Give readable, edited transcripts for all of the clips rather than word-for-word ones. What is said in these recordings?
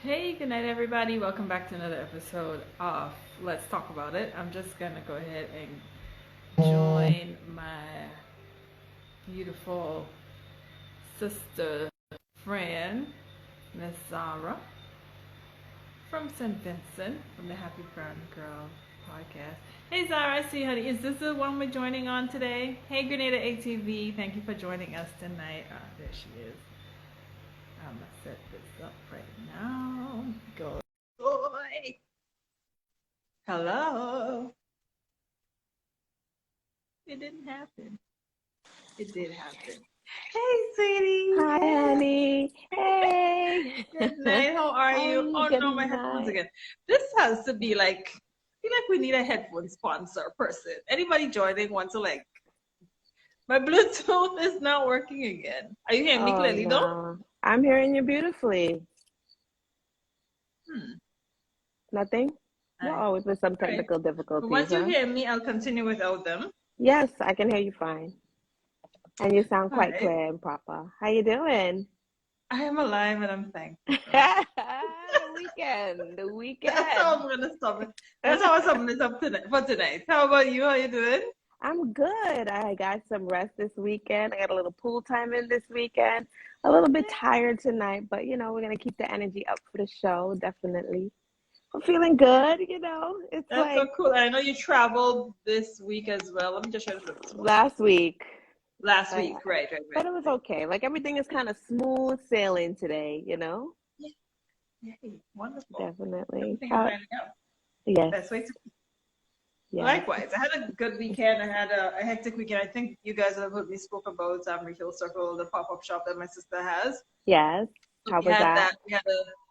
Hey, good night, everybody. Welcome back to another episode of Let's Talk About It. I'm just gonna go ahead and join my beautiful sister friend, Miss Zara from St. Vincent from the Happy Brown Girl podcast. Hey, Zara, I see, honey. Is this the one we're joining on today? Hey, Grenada ATV, thank you for joining us tonight. There she is. I'm gonna set this up right now. Go. Boy. Hello. It didn't happen. It did happen. Hey, sweetie. Hi, honey. Hey. Good night. How are you? Hey, Oh good no, my headphones night. again. This has to be like, I feel like we need a headphone sponsor person. Anybody joining want to like, my Bluetooth is not working again. Are you hearing me Oh, clearly though? no. I'm hearing you beautifully. Hmm. Nothing? All Well, right. always with some All right. technical But difficulties, once you huh? hear me, I'll continue without them. Yes, I can hear you fine. And you sound All quite right. clear and proper. How you doing? I am alive and I'm thankful for it. The weekend. The That's how weekend. I'm gonna stop it. That's how I'm summing this up tonight for tonight. How about you? How you doing? I'm good. I got some rest this weekend. I got a little pool time in this weekend. A little bit tired tonight, but we're gonna keep the energy up for the show, definitely. I'm feeling good. It's That's so like cool. I know you traveled this week as well. Let me just share this one. last week, Last uh, week, right, right, but right, it was right. okay. Like everything is kind of smooth sailing today. Yeah, yeah, wonderful. Definitely. Everything is lining up. Yes, Best way to. yes. Likewise, I had a good weekend. I had a hectic weekend. I think you guys have heard me spoke about Retail Circle, the pop-up shop that my sister has. Yes. So How we was had that? that.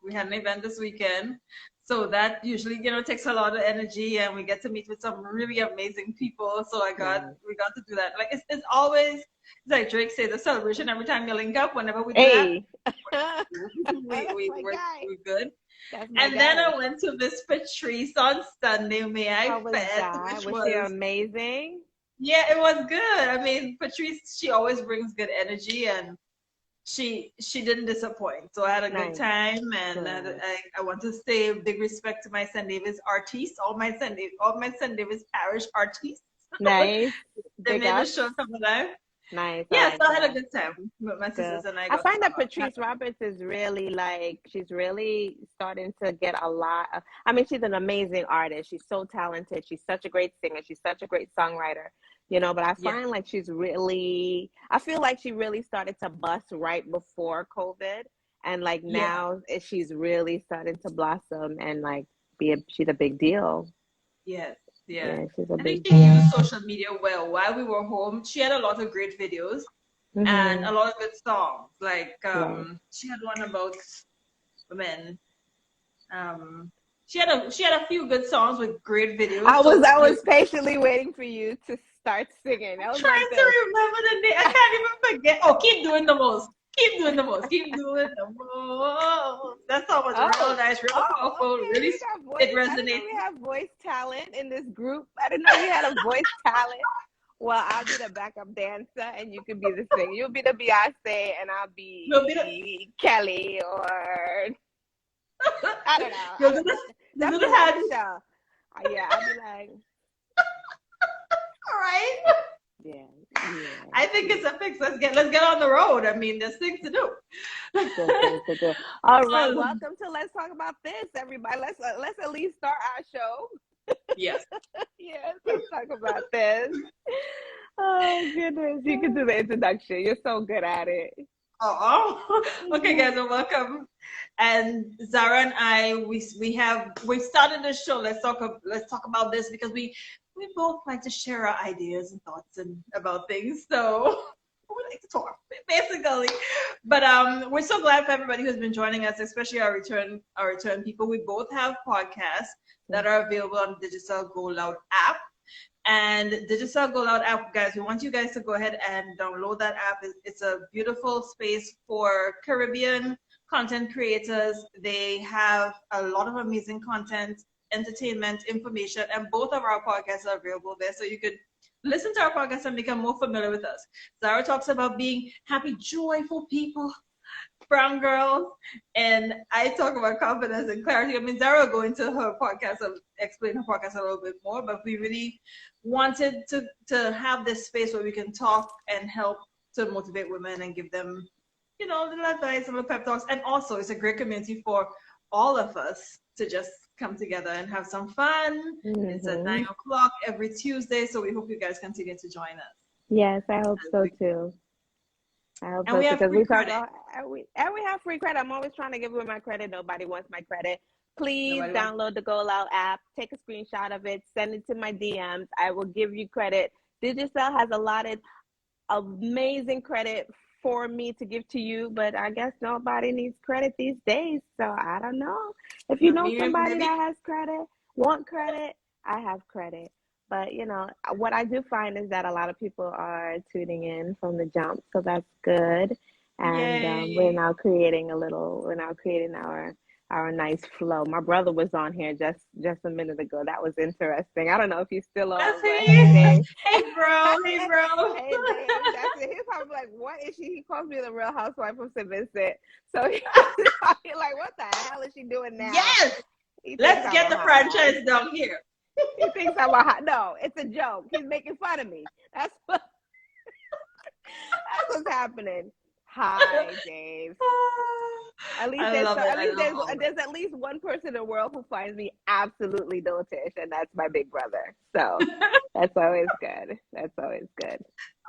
We had an event this weekend. So that usually, takes a lot of energy, and we get to meet with some really amazing people. So Nice. we got to do that. Like it's always it's like Drake said, the celebration every time you link up. Whenever we do that, Hey, that's my guy. we're good. That's my And then guy. I went to Miss Patrice on Sunday. May I How was fed, that? which Was she was amazing? yeah, it was good. I mean, Patrice, she always brings good energy, and she didn't disappoint. So I had a good Nice. time, and Good. I want to say big respect to my St. Davis artists, all my St. Davis parish artists. Nice. They Big made the ups. show come alive. Nice. I Yeah, like so I had a that. good time. My Good. sisters and I I got find that had Patrice Roberts is really she's really starting to get a lot of, I mean, she's an amazing artist. She's so talented. She's such a great singer. She's such a great songwriter. But I yeah, find like I feel like she really started to bust right before COVID. And like yeah. now she's really starting to blossom and like she's a big deal. Yes, yeah. Yeah, she's a I think big she deal. used social media well. While we were home, she had a lot of great videos and Hmm. a lot of good songs. Like Yes. she had one about women. She had a few good songs with great videos. So I you was patiently waiting for you to start singing. I was like trying to this. remember the name. I can't even forget. Oh, keep doing the most. Keep doing the most. Keep doing the most. That song was real Oh, nice, real oh, powerful. okay. Really, We got it voice. I didn't know resonates. we have voice talent in this group. I didn't know we had a voice talent. Well, I'll be the backup dancer and you can be the singer. You'll be the Beyonce and I'll You'll be the be Kelly or I don't know. you'll do the you'll do the Definitely not hands. Michelle. Yeah, I'll be like, All right. yeah, yeah, I think yeah. it's a fix. Let's get on the road. I mean, there's things to do. Good things to do. All right, Um, welcome to Let's Talk About This, everybody. Let's at least start our show. yes. Yes, let's talk about this. Oh goodness, you can do the introduction. You're so good at it. Oh, okay, guys, well, welcome. And Zara and I, we started this show. Let's talk about this because we both like to share our ideas and thoughts and about things. So we like to talk basically. But we're so glad for everybody who's been joining us, especially our return people. We both have podcasts that are available on the Digital Go Loud app. And Digital Go Loud app, guys, we want you guys to go ahead and download that app. It's a beautiful space for Caribbean content creators. They have a lot of amazing content, entertainment, information, and both of our podcasts are available there. So you could listen to our podcast and become more familiar with us. Zara talks about being happy, joyful people. brown girls, and I talk about confidence and clarity. I mean, Zara will go into her podcast and explain her podcast a little bit more, but we really wanted to have this space where we can talk and help to motivate women and give them, little advice and little pep talks. And also, it's a great community for all of us to just come together and have some fun. It's at 9 o'clock every Tuesday, so we hope you guys continue to join us. Yes, I hope so too. I hope And so we have because free we talk credit. about we have free credit. I'm always trying to give away my credit. Nobody wants my credit. Please download the Go Loud app, take a screenshot of it, send it to my DMs. I will give you credit. Digicel has allotted amazing credit for me to give to you, but I guess nobody needs credit these days. So I don't know. If you know somebody that has credit, want credit, I have credit. But what I do find is that a lot of people are tuning in from the jump, so that's good. And we're now creating our nice flow. My brother was on here just a minute ago. That was interesting. I don't know if he's still on. Hey, bro. Hey, Dave. That's it. He's probably like, what is she? He calls me the Real Housewife of St. Vincent. So he's probably like, what the hell is she doing now? Yes. Let's get the franchise down here. He thinks I'm a hot. No, it's a joke. He's making fun of me. That's what's happening. Hi, Dave. At least there's at least one person in the world who finds me absolutely dotish, and that's my big brother. So that's always good.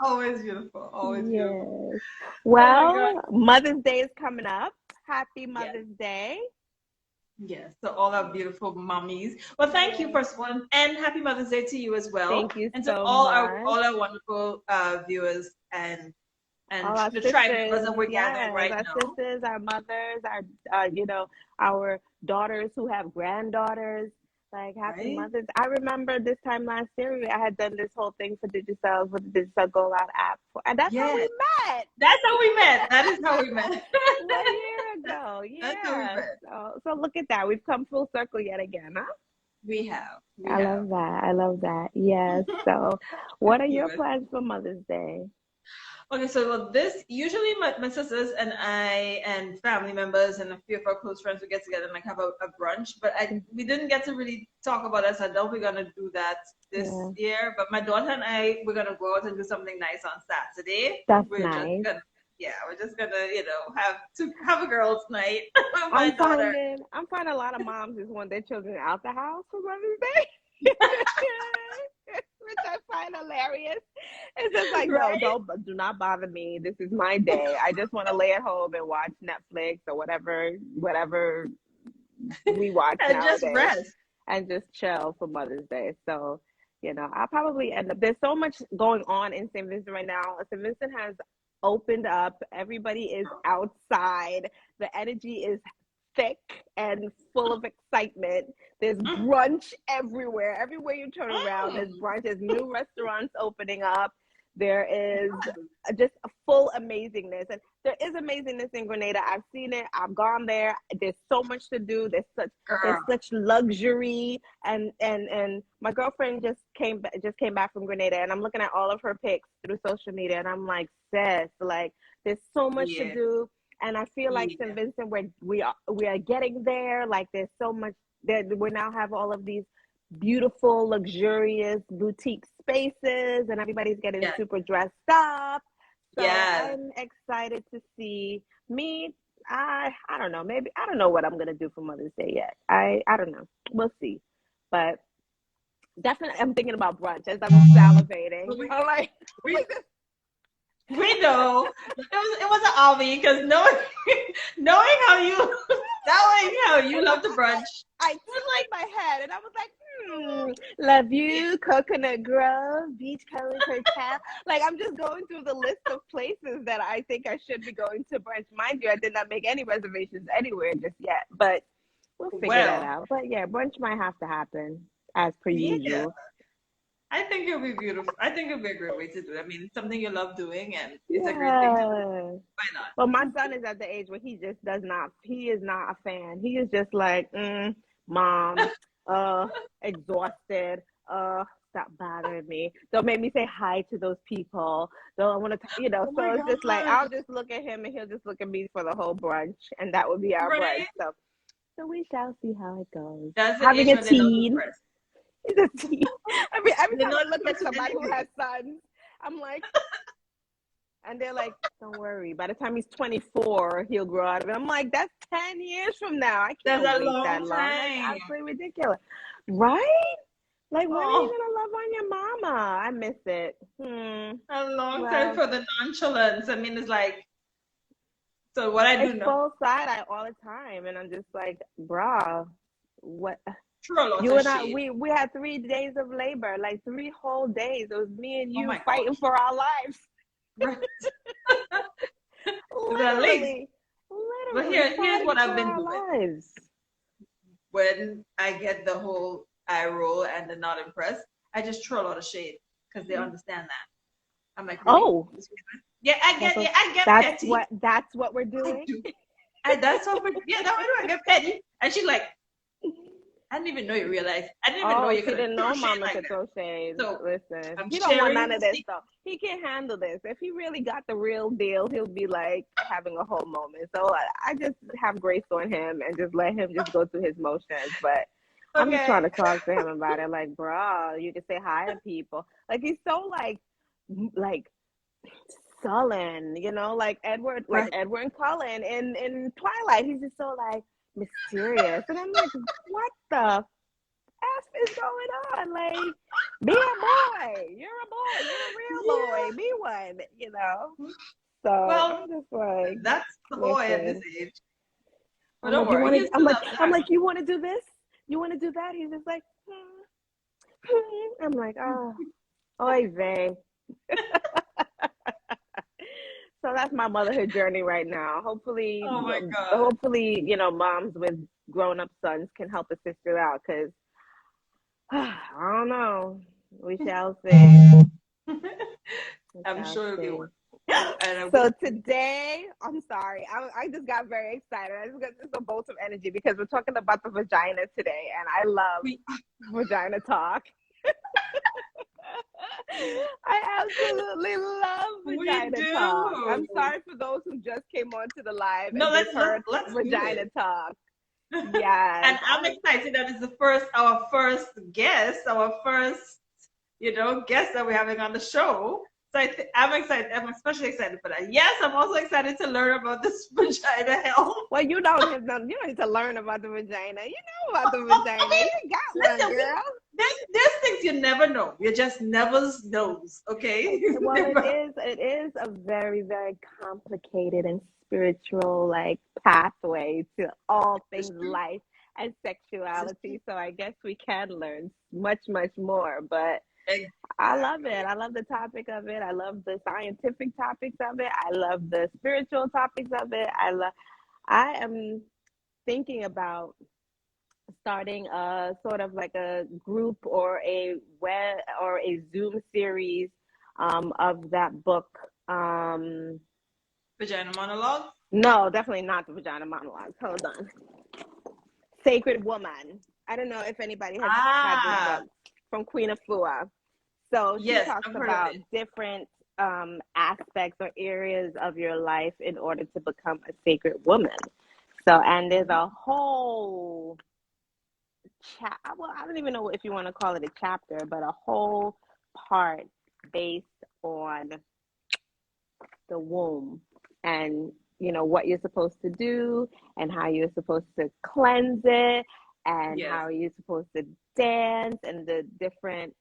Always beautiful. Always beautiful. Well, Mother's Day is coming up. Happy Mother's Day. Yes, so all our beautiful mummies. Well, thank you first one, and happy Mother's Day to you as well. Thank you and so to all much. our wonderful viewers and all the tribe members that we're gathering right our now. Our sisters, our mothers, our daughters who have granddaughters. Like happy Mother's. I remember this time last year I had done this whole thing for Digicel with the Digicel Go Loud app, and that's how we met. That's how we met. That is how we met. 1 year ago. Yeah. That's how we met. So look at that. We've come full circle yet again, huh? We have. I love that. Yes. So, what are your plans for Mother's Day? Okay, so usually my sisters and I and family members and a few of our close friends would get together and have a brunch, but we didn't get to really talk about it, so I don't think we're gonna do that this year. But my daughter and we're gonna go out and do something nice on Saturday. That's nice. We're just gonna have a girls' night. I'm finding a lot of moms just want their children out the house for Mother's Day. Which I find hilarious. It's just like, no, do not bother me. This is my day. I just want to lay at home and watch Netflix or whatever we watch and nowadays. Just rest. And just chill for Mother's Day. So, I'll probably end up, there's so much going on in St. Vincent right now. St. Vincent has opened up. Everybody is outside. The energy is thick and full of excitement. There's brunch everywhere. Everywhere you turn around, there's brunch. There's new restaurants opening up. There is just a full amazingness. And there is amazingness in Grenada. I've seen it. I've gone there. There's so much to do. There's such luxury. And my girlfriend just came back from Grenada, and I'm looking at all of her pics through social media, and I'm like, sis, like, there's so much to do. And I feel like St. Vincent, we are getting there. Like, there's so much that we now have all of these beautiful, luxurious boutique spaces, and everybody's getting super dressed up. So I'm excited to see me. I don't know. Maybe I don't know what I'm gonna do for Mother's Day yet. I don't know. We'll see. But definitely, I'm thinking about brunch as I'm salivating. I'm like. We know it was an obby because knowing how you love to brunch. I turned my head and I was like, love you, Coconut Grove, Beach Color Hotel. Like, I'm just going through the list of places that I think I should be going to brunch. Mind you, I did not make any reservations anywhere just yet, but we'll figure that out. But yeah, brunch might have to happen as per usual. I think it'll be beautiful. I think it'll be a great way to do it. I mean, it's something you love doing, and it's a great thing to do. Why not? Well, my son is at the age where he is not a fan. He is just like, mom, exhausted, stop bothering me. Don't make me say hi to those people. Don't I want to, Oh so my it's just like, God. I'll just look at him and he'll just look at me for the whole brunch. And that would be our brunch. Right? So we shall see how it goes. That's the Having age a when they're not teen. impressed. He's a teen. I mean, every They're time not I look at impressed with somebody who anything. has sons, I'm like, and they're like, don't worry. By the time he's 24, he'll grow out of it. I'm like, that's 10 years from now. I That's can't a wait that long long. That's time. absolutely ridiculous. Right? Like, when are you Oh, going to love on your mama? I miss it. a long time Well, for the nonchalance. I mean, it's like, so what I do it's now, full side-eye all the time. And I'm just like, bruh, what? throw a lot You of and I, shade. we had 3 days of labor, like 3 whole days. It was me and Oh you my fighting gosh. for our lives. Right. At least. Literally, But literally here's fighting what for I've been our doing. lives. When I get the whole eye roll and they're not impressed, I just throw a lot of shade because they understand that. I'm like, really? Oh, Yeah, I get that's petty. what we're I doing. do. And that's what we, yeah, that's what I do. I get petty. And she's like, I didn't even know you realized. I didn't even know Oh, you she could didn't throw know shade Mama like could that. throw shade. So Listen, I'm he don't want sharing none the of this secret. stuff. He can't handle this. If he really got the real deal, he'll be like having a whole moment. So I just have grace on him and just let him just go through his motions. But I'm just trying Okay. to talk to him about it. Like, bro, you can say hi to people. Like, he's so like sullen, like Right. Edward and Cullen in Twilight. He's just so like mysterious. And I'm like, what the F is going on? Like, be a boy. You're a boy. You're a real Yeah. boy. Be one. So Well, I'm just like, that's the boy at this listen. age. But I'm don't like, you worry, want to? he still loves I'm her. like, you want to do this? You want to do that? He's just like, I'm like, oh, oy vey. So that's my motherhood journey right now. Hopefully, Oh my God. hopefully, moms with grown-up sons can help a sister out because I don't know. We shall see. We I'm shall sure it'll be see. wonderful. And I So wish today, I'm sorry, I just got very excited. I just got just a bolt of energy because we're talking about the vagina today, and I love we, vagina talk. I absolutely love we vagina talk. I'm do. sorry for those who just came onto the live No, and just let's heard let's do vagina it. talk. Yes, And I'm excited that it's our first guest, our first, guest that we're having on the show. So I'm excited. I'm especially excited for that. Yes, I'm also excited to learn about this vagina health. well, you don't need to learn about the vagina. You know about the I vagina. mean, You got one, listen, girl. there's things you never know. You just never knows. Okay. Well, it is a very, very complicated and spiritual like pathway to all It's things true. life and It's true. sexuality. So I guess we can learn much, much more. But I love it. Exactly. I love the topic of it. I love the scientific topics of it. I love the spiritual topics of it. I am thinking about starting a sort of like a group or a web or a Zoom series of that book. Vagina monologue. No, definitely not the vagina monologues. Hold on. Sacred Woman. I don't know if anybody has had this Ah, book from Queen Afua. So she yes, talks I've heard of about it. different aspects or areas of your life in order to become a sacred woman. So, and there's a whole well, I don't even know if you want to call it a chapter, but a whole part based on the womb and what you're supposed to do and how you're supposed to cleanse it and Yes. how you're supposed to dance and the different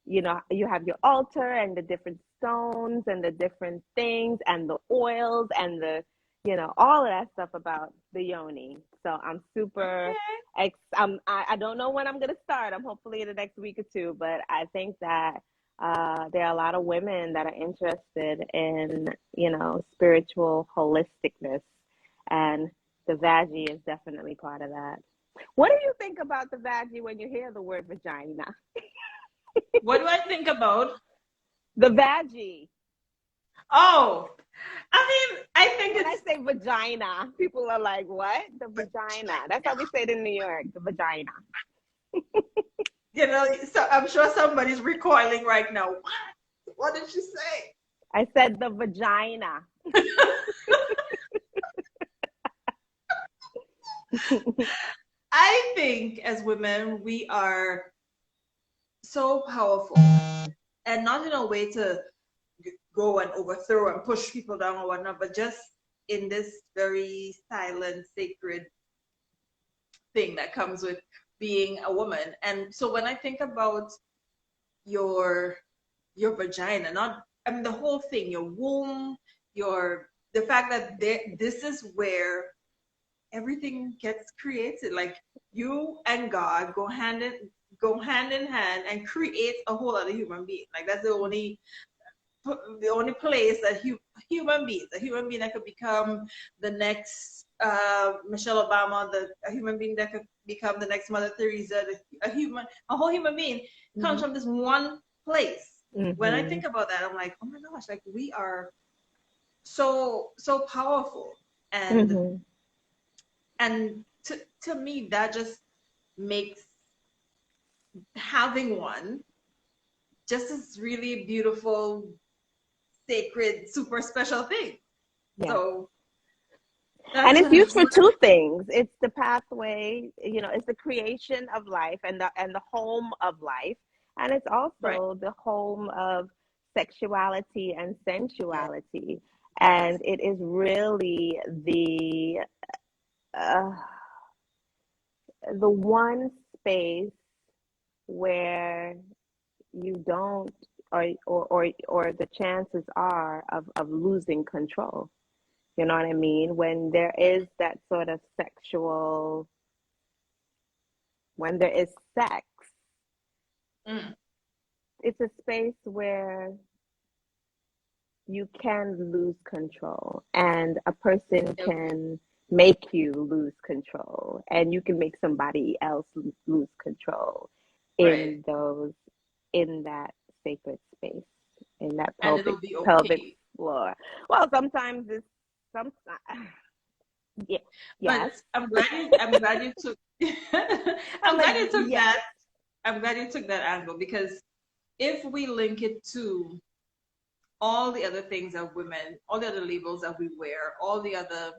you have your altar and the different stones and the different things and the oils and the all of that stuff about the yoni. So I'm super Okay. I don't know when I'm gonna start. I'm hopefully in the next week or two, but I think that there are a lot of women that are interested in spiritual holisticness, and the veggie is definitely part of that. What do you think about the veggie when you hear the word vagina? What do I think about? The veggie. Oh, I mean, I think When I it's say vagina, people are like, what? The vagina. That's how we say it in New York, the vagina. You know, so I'm sure somebody's recoiling right now. What did she say? I said the vagina. I think as women, we are so powerful, and not in a way to go and overthrow and push people down or whatnot, but just in this very silent, sacred thing that comes with being a woman. And so when I think about your vagina, not, I mean, the whole thing, your womb, the fact that this is where everything gets created. Like you and God go hand in hand and create a whole other human being. Like that's the only place that a human being that could become the next Michelle Obama, a human being that could become the next Mother Teresa, a whole human being comes from this one place. When I think about that, I'm like, oh my gosh, like we are so powerful, and to me that just makes having one just this really beautiful, sacred, super special thing. Yeah. So and it's used for two things. It's the pathway, it's the creation of life and the home of life. And it's also the home of sexuality and sensuality. And it is really the one space where you don't, or the chances are of losing control. You know what I mean? When there is that sort of sexual, when there is sex, it's a space where you can lose control, and a person can make you lose control, and you can make somebody else lose control in that sacred space, in that pelvic floor. Well, sometimes it's yeah. Yes. But I'm glad you took I'm glad you took that. I'm glad you took that angle, because if we link it to all the other things that women, all the other labels that we wear, all the other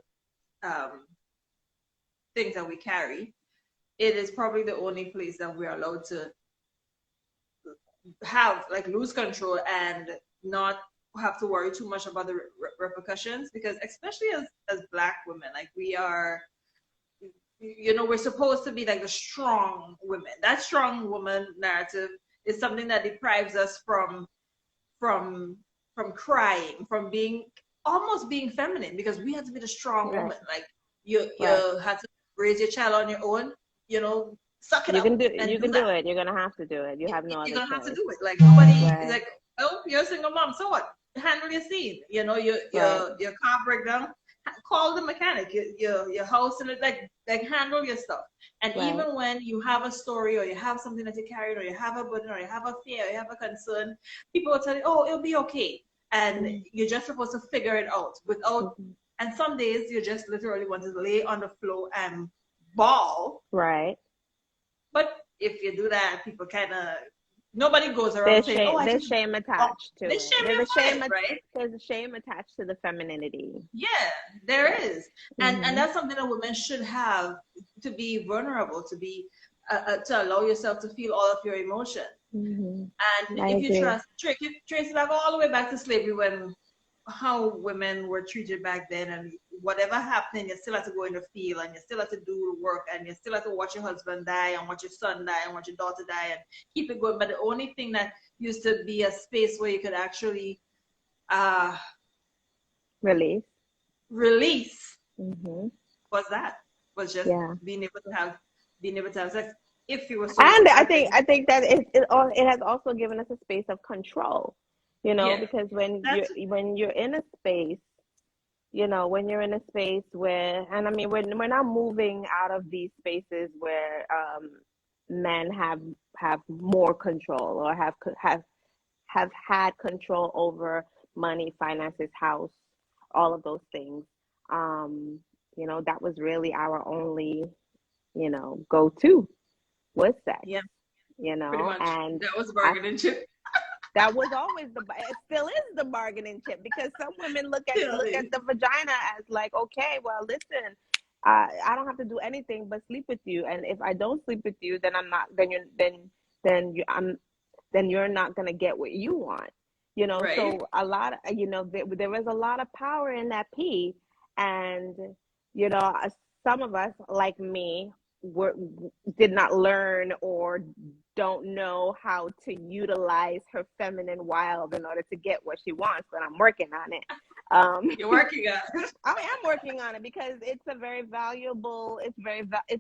things that we carry, it is probably the only place that we're allowed to have like lose control and not have to worry too much about the repercussions, because especially as Black women, like we are, we're supposed to be like the strong women. That strong woman narrative is something that deprives us from crying, from being almost being feminine, because we have to be the strong woman. Like you have to raise your child on your own, suck it up. You can do it. You're gonna have to do it. You have no other choice. You're gonna have to do it. Like nobody is like, oh, you're a single mom, so what? Handle your scene. Your car breakdown, call the mechanic. Your house, and like handle your stuff. And even when you have a story, or you have something that you carried, or you have a burden, or you have a fear, or you have a concern, people will tell you, oh, it'll be okay, and you're just supposed to figure it out without. And some days you just literally want to lay on the floor and bawl. Right. But if you do that, people kind of, nobody goes around saying, oh, there's shame attached to it. Right? There's a shame attached to the femininity. Yeah, there is. And that's something that women should have, to be vulnerable, to be, to allow yourself to feel all of your emotions. And if you trace it back all the way back to slavery, when how women were treated back then, and whatever happened, you still have to go in the field, and you still have to do the work, and you still have to watch your husband die, and watch your son die, and watch your daughter die, and keep it going. But the only thing that used to be a space where you could actually release was just being able to have sex, if you were so. And I think that it has also given us a space of control. Because when you're in a space, when you're in a space where, and I mean, we're now moving out of these spaces where men have more control, or have had control over money, finances, house, all of those things. That was really our only, go-to was sex. Pretty much. and That was I bargaining chip. that was always it still is the bargaining chip, because some women look at Silly. the vagina as like, okay, well, listen, I don't have to do anything but sleep with you, and if I don't sleep with you, then I'm not then you then you're not gonna get what you want, Right. so a lot of, there was a lot of power in that pee. And you know some of us, like me, were did not learn or don't know how to utilize her feminine wild in order to get what she wants, but I'm working on it. You're working on it. I am working on it, because it's a very valuable, it's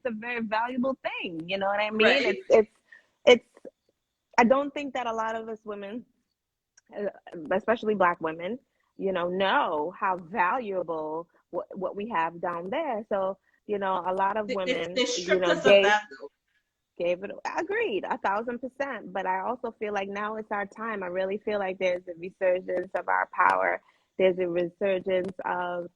a very valuable thing. You know what I mean? Right. It's I don't think that a lot of us women, especially Black women, know how valuable what we have down there. So, a lot of women, They stripped us of that though. gave it, agreed, 1,000%. But I also feel like now it's our time. I really feel like there's a resurgence of our power. There's a resurgence of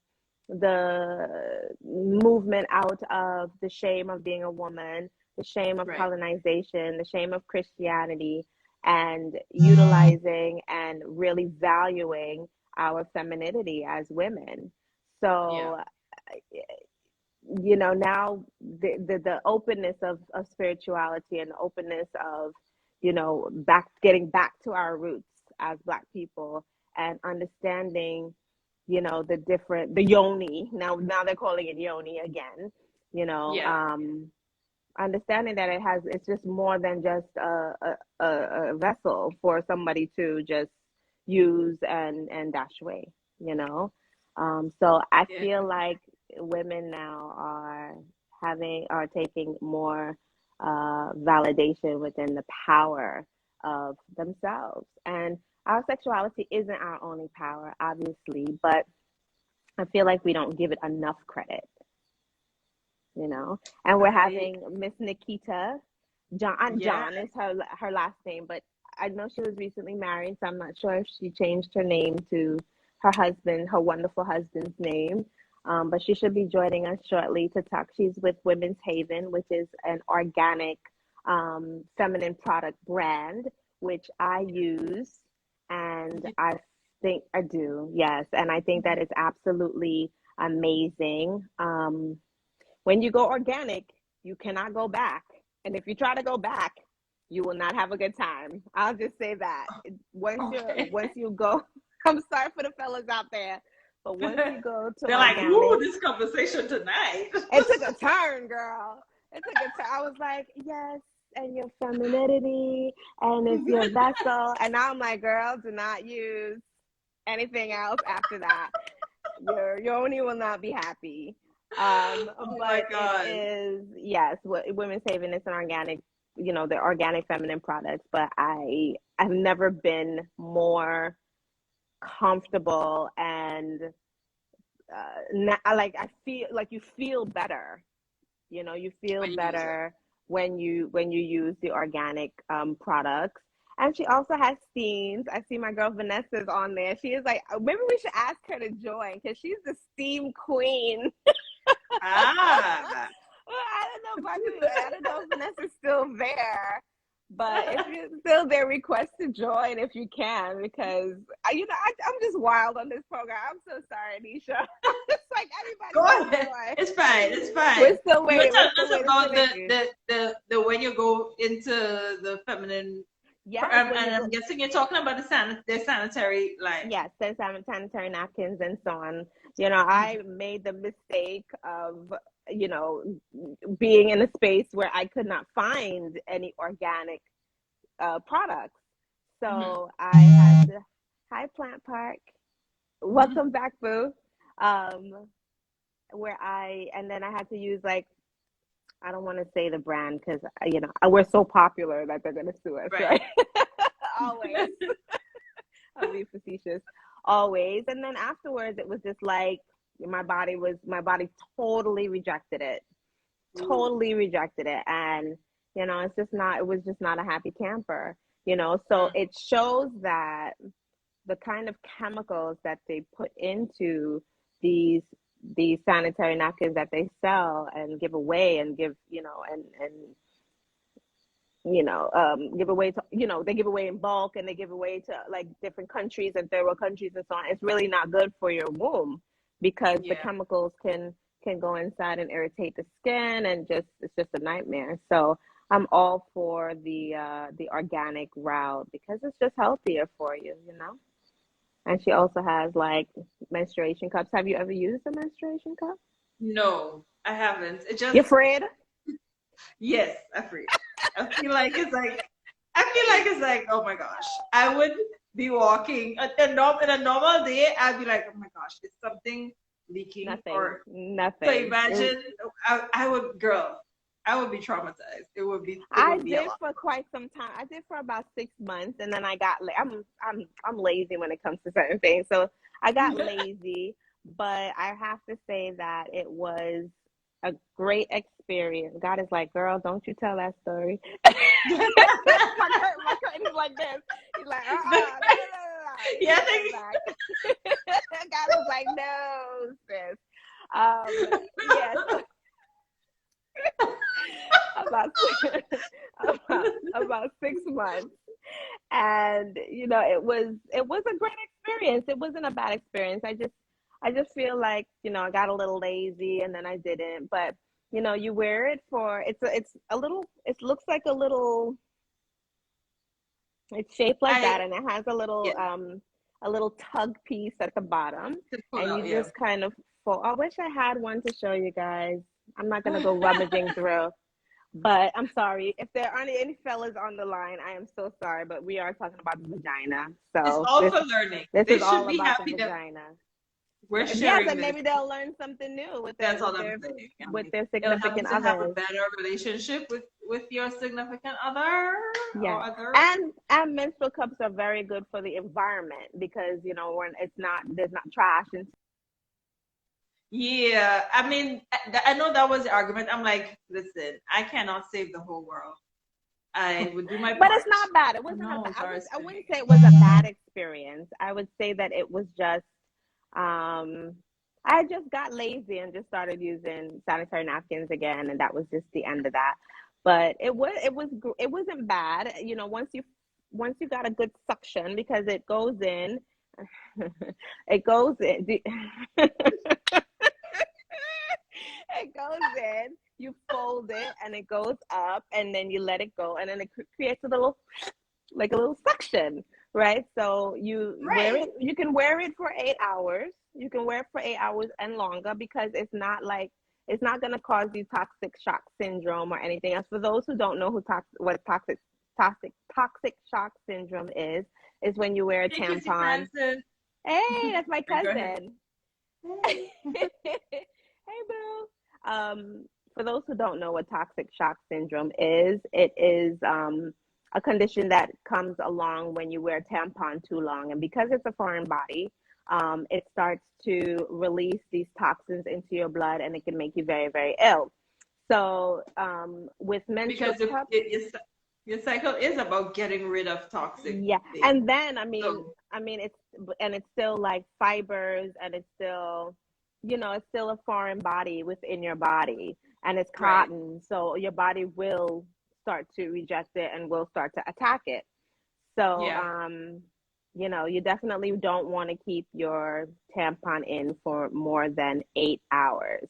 the movement out of the shame of being a woman, the shame of Right. colonization, the shame of Christianity, and utilizing and really valuing our femininity as women. Yeah. So, now the openness of spirituality, and the openness of, getting back to our roots as Black people, and understanding, the yoni. Now they're calling it yoni again, you know, Yeah. um, understanding that it's just more than just a vessel for somebody to just use and dash away, so I Yeah. feel like women now are taking more validation within the power of themselves. And our sexuality isn't our only power, obviously, but I feel like we don't give it enough credit, and we're I having Miss Nikita John. yeah. John is her last name, but I know she was recently married, so I'm not sure if she changed her name to her wonderful husband's name. But she should be joining us shortly to talk. She's with Women's Haven, which is an organic feminine product brand, which I use, and I think I do, yes, and I think that it's absolutely amazing. When you go organic, you cannot go back. And if you try to go back, you will not have a good time. I'll just say that. Okay. Once you go, I'm sorry for the fellas out there, but once you go to They're like, ooh, organic, this conversation tonight. it took a turn, girl. It took a turn. I was like, yes, and your femininity, and it's your vessel. And now I'm like, girl, do not use anything else after that. Your yoni will not be happy. Oh my But it God. is, yes, Women's Haven is an organic, they're organic feminine products. But I've never been more comfortable, and like I feel like you feel better. You feel When you use it. better when you use the organic products. And she also has steams. I see my girl Vanessa's on there. She is like, maybe we should ask her to join, because she's the steam queen. Ah. Well, I don't know if Vanessa's still there, but if you're still there, request to join if you can, because I'm just wild on this program. I'm so sorry, Nisha. It's like Go anybody can ahead. join. It's fine. It's We're fine. still You were waiting. We're telling still us waiting for about Nikki. the when you go into the feminine, Yes, when you and go. I'm guessing you're talking about the sanitary line. Yes, there's sanitary napkins and so on. I made the mistake of, you know, being in a space where I could not find any organic products. Mm-hmm. So I had to, hi Plant Park, welcome back, Boo. Um, and then I had to use, like, I don't want to say the brand, because, we're so popular that they're going to sue us, Right. right? Always. I'll be facetious, always. And then afterwards, it was just like my body totally rejected it, Ooh. and it was just not a happy camper. So Mm. it shows that the kind of chemicals that they put into these sanitary napkins that they sell and give away and give, and give away to, they give away in bulk, and they give away to like different countries and third world countries and so on. It's really not good for your womb because the Yeah. chemicals can go inside and irritate the skin, and it's just a nightmare. So I'm all for the organic route because it's just healthier for you. And she also has like menstruation cups. Have you ever used a menstruation cup? No, I haven't. It You just, afraid? yes, I feel. I feel like it's like, oh my gosh. I would be walking in a normal day, I'd be like, oh my gosh, is something leaking? Nothing. Or so Nothing. imagine I would, girl, I would be traumatized. It I would be a did lot. for quite some time. I did for about 6 months, and then I got I'm lazy when it comes to certain things. So I got lazy, but I have to say that it was a great experience. God is like, girl, don't you tell that story. My curtain is like this. He's like, you Yeah, take that back. God is like, no, sis. Yeah. So about about 6 months, and it was a great experience. It wasn't a bad experience. I just feel like I got a little lazy and then I didn't. But you wear it for it's a little. It looks like a little. It's shaped like I that, and it has yeah, a little tug piece at the bottom, to pull and out, you yeah. just kind of fold. I wish I had one to show you guys. I'm not gonna go rummaging through. But I'm sorry if there aren't any fellas on the line. I am so sorry, but we are talking about the vagina. It's So all this for learning. this They is should all be about the happy that vagina. we're Yes, sharing and this. maybe they'll learn something new That's all I'm saying. I with mean, their it'll help you significant to have a others. better relationship with your significant other Yes, or others. and menstrual cups are very good for the environment because when it's not there's not trash and Yeah, I mean, I know that was the argument. I'm like, listen, I cannot save the whole world. I would do my but it's part. not bad. It wasn't a No, bad. Zara's I saying. wouldn't say it was a bad experience. I would say that it was just um I just got lazy and just started using sanitary napkins again, and that was just the end of that. But it wasn't bad. Once you got a good suction because it goes in, it goes in. It goes in, you fold it, and it goes up, and then you let it go, and then it creates a little suction, right? So Right. you can wear it for 8 hours. You can wear it for 8 hours and longer because it's not going to cause you toxic shock syndrome or anything else. For those who don't know what toxic shock syndrome is when you wear a Hey, Chrissy tampon. Francis. Hey, that's my Go ahead. cousin. Hey. Hey, boo. For those who don't know what toxic shock syndrome is, it is a condition that comes along when you wear a tampon too long. And because it's a foreign body, it starts to release these toxins into your blood, and it can make you very, very ill. So, with menstrual Because cups, your cycle is about getting rid of toxic yeah. things. And then, So, it's still like fibers, and it's still, it's still a foreign body within your body, and it's right. cotton. So your body will start to reject it and will start to attack it. So, Yeah. you definitely don't want to keep your tampon in for more than 8 hours.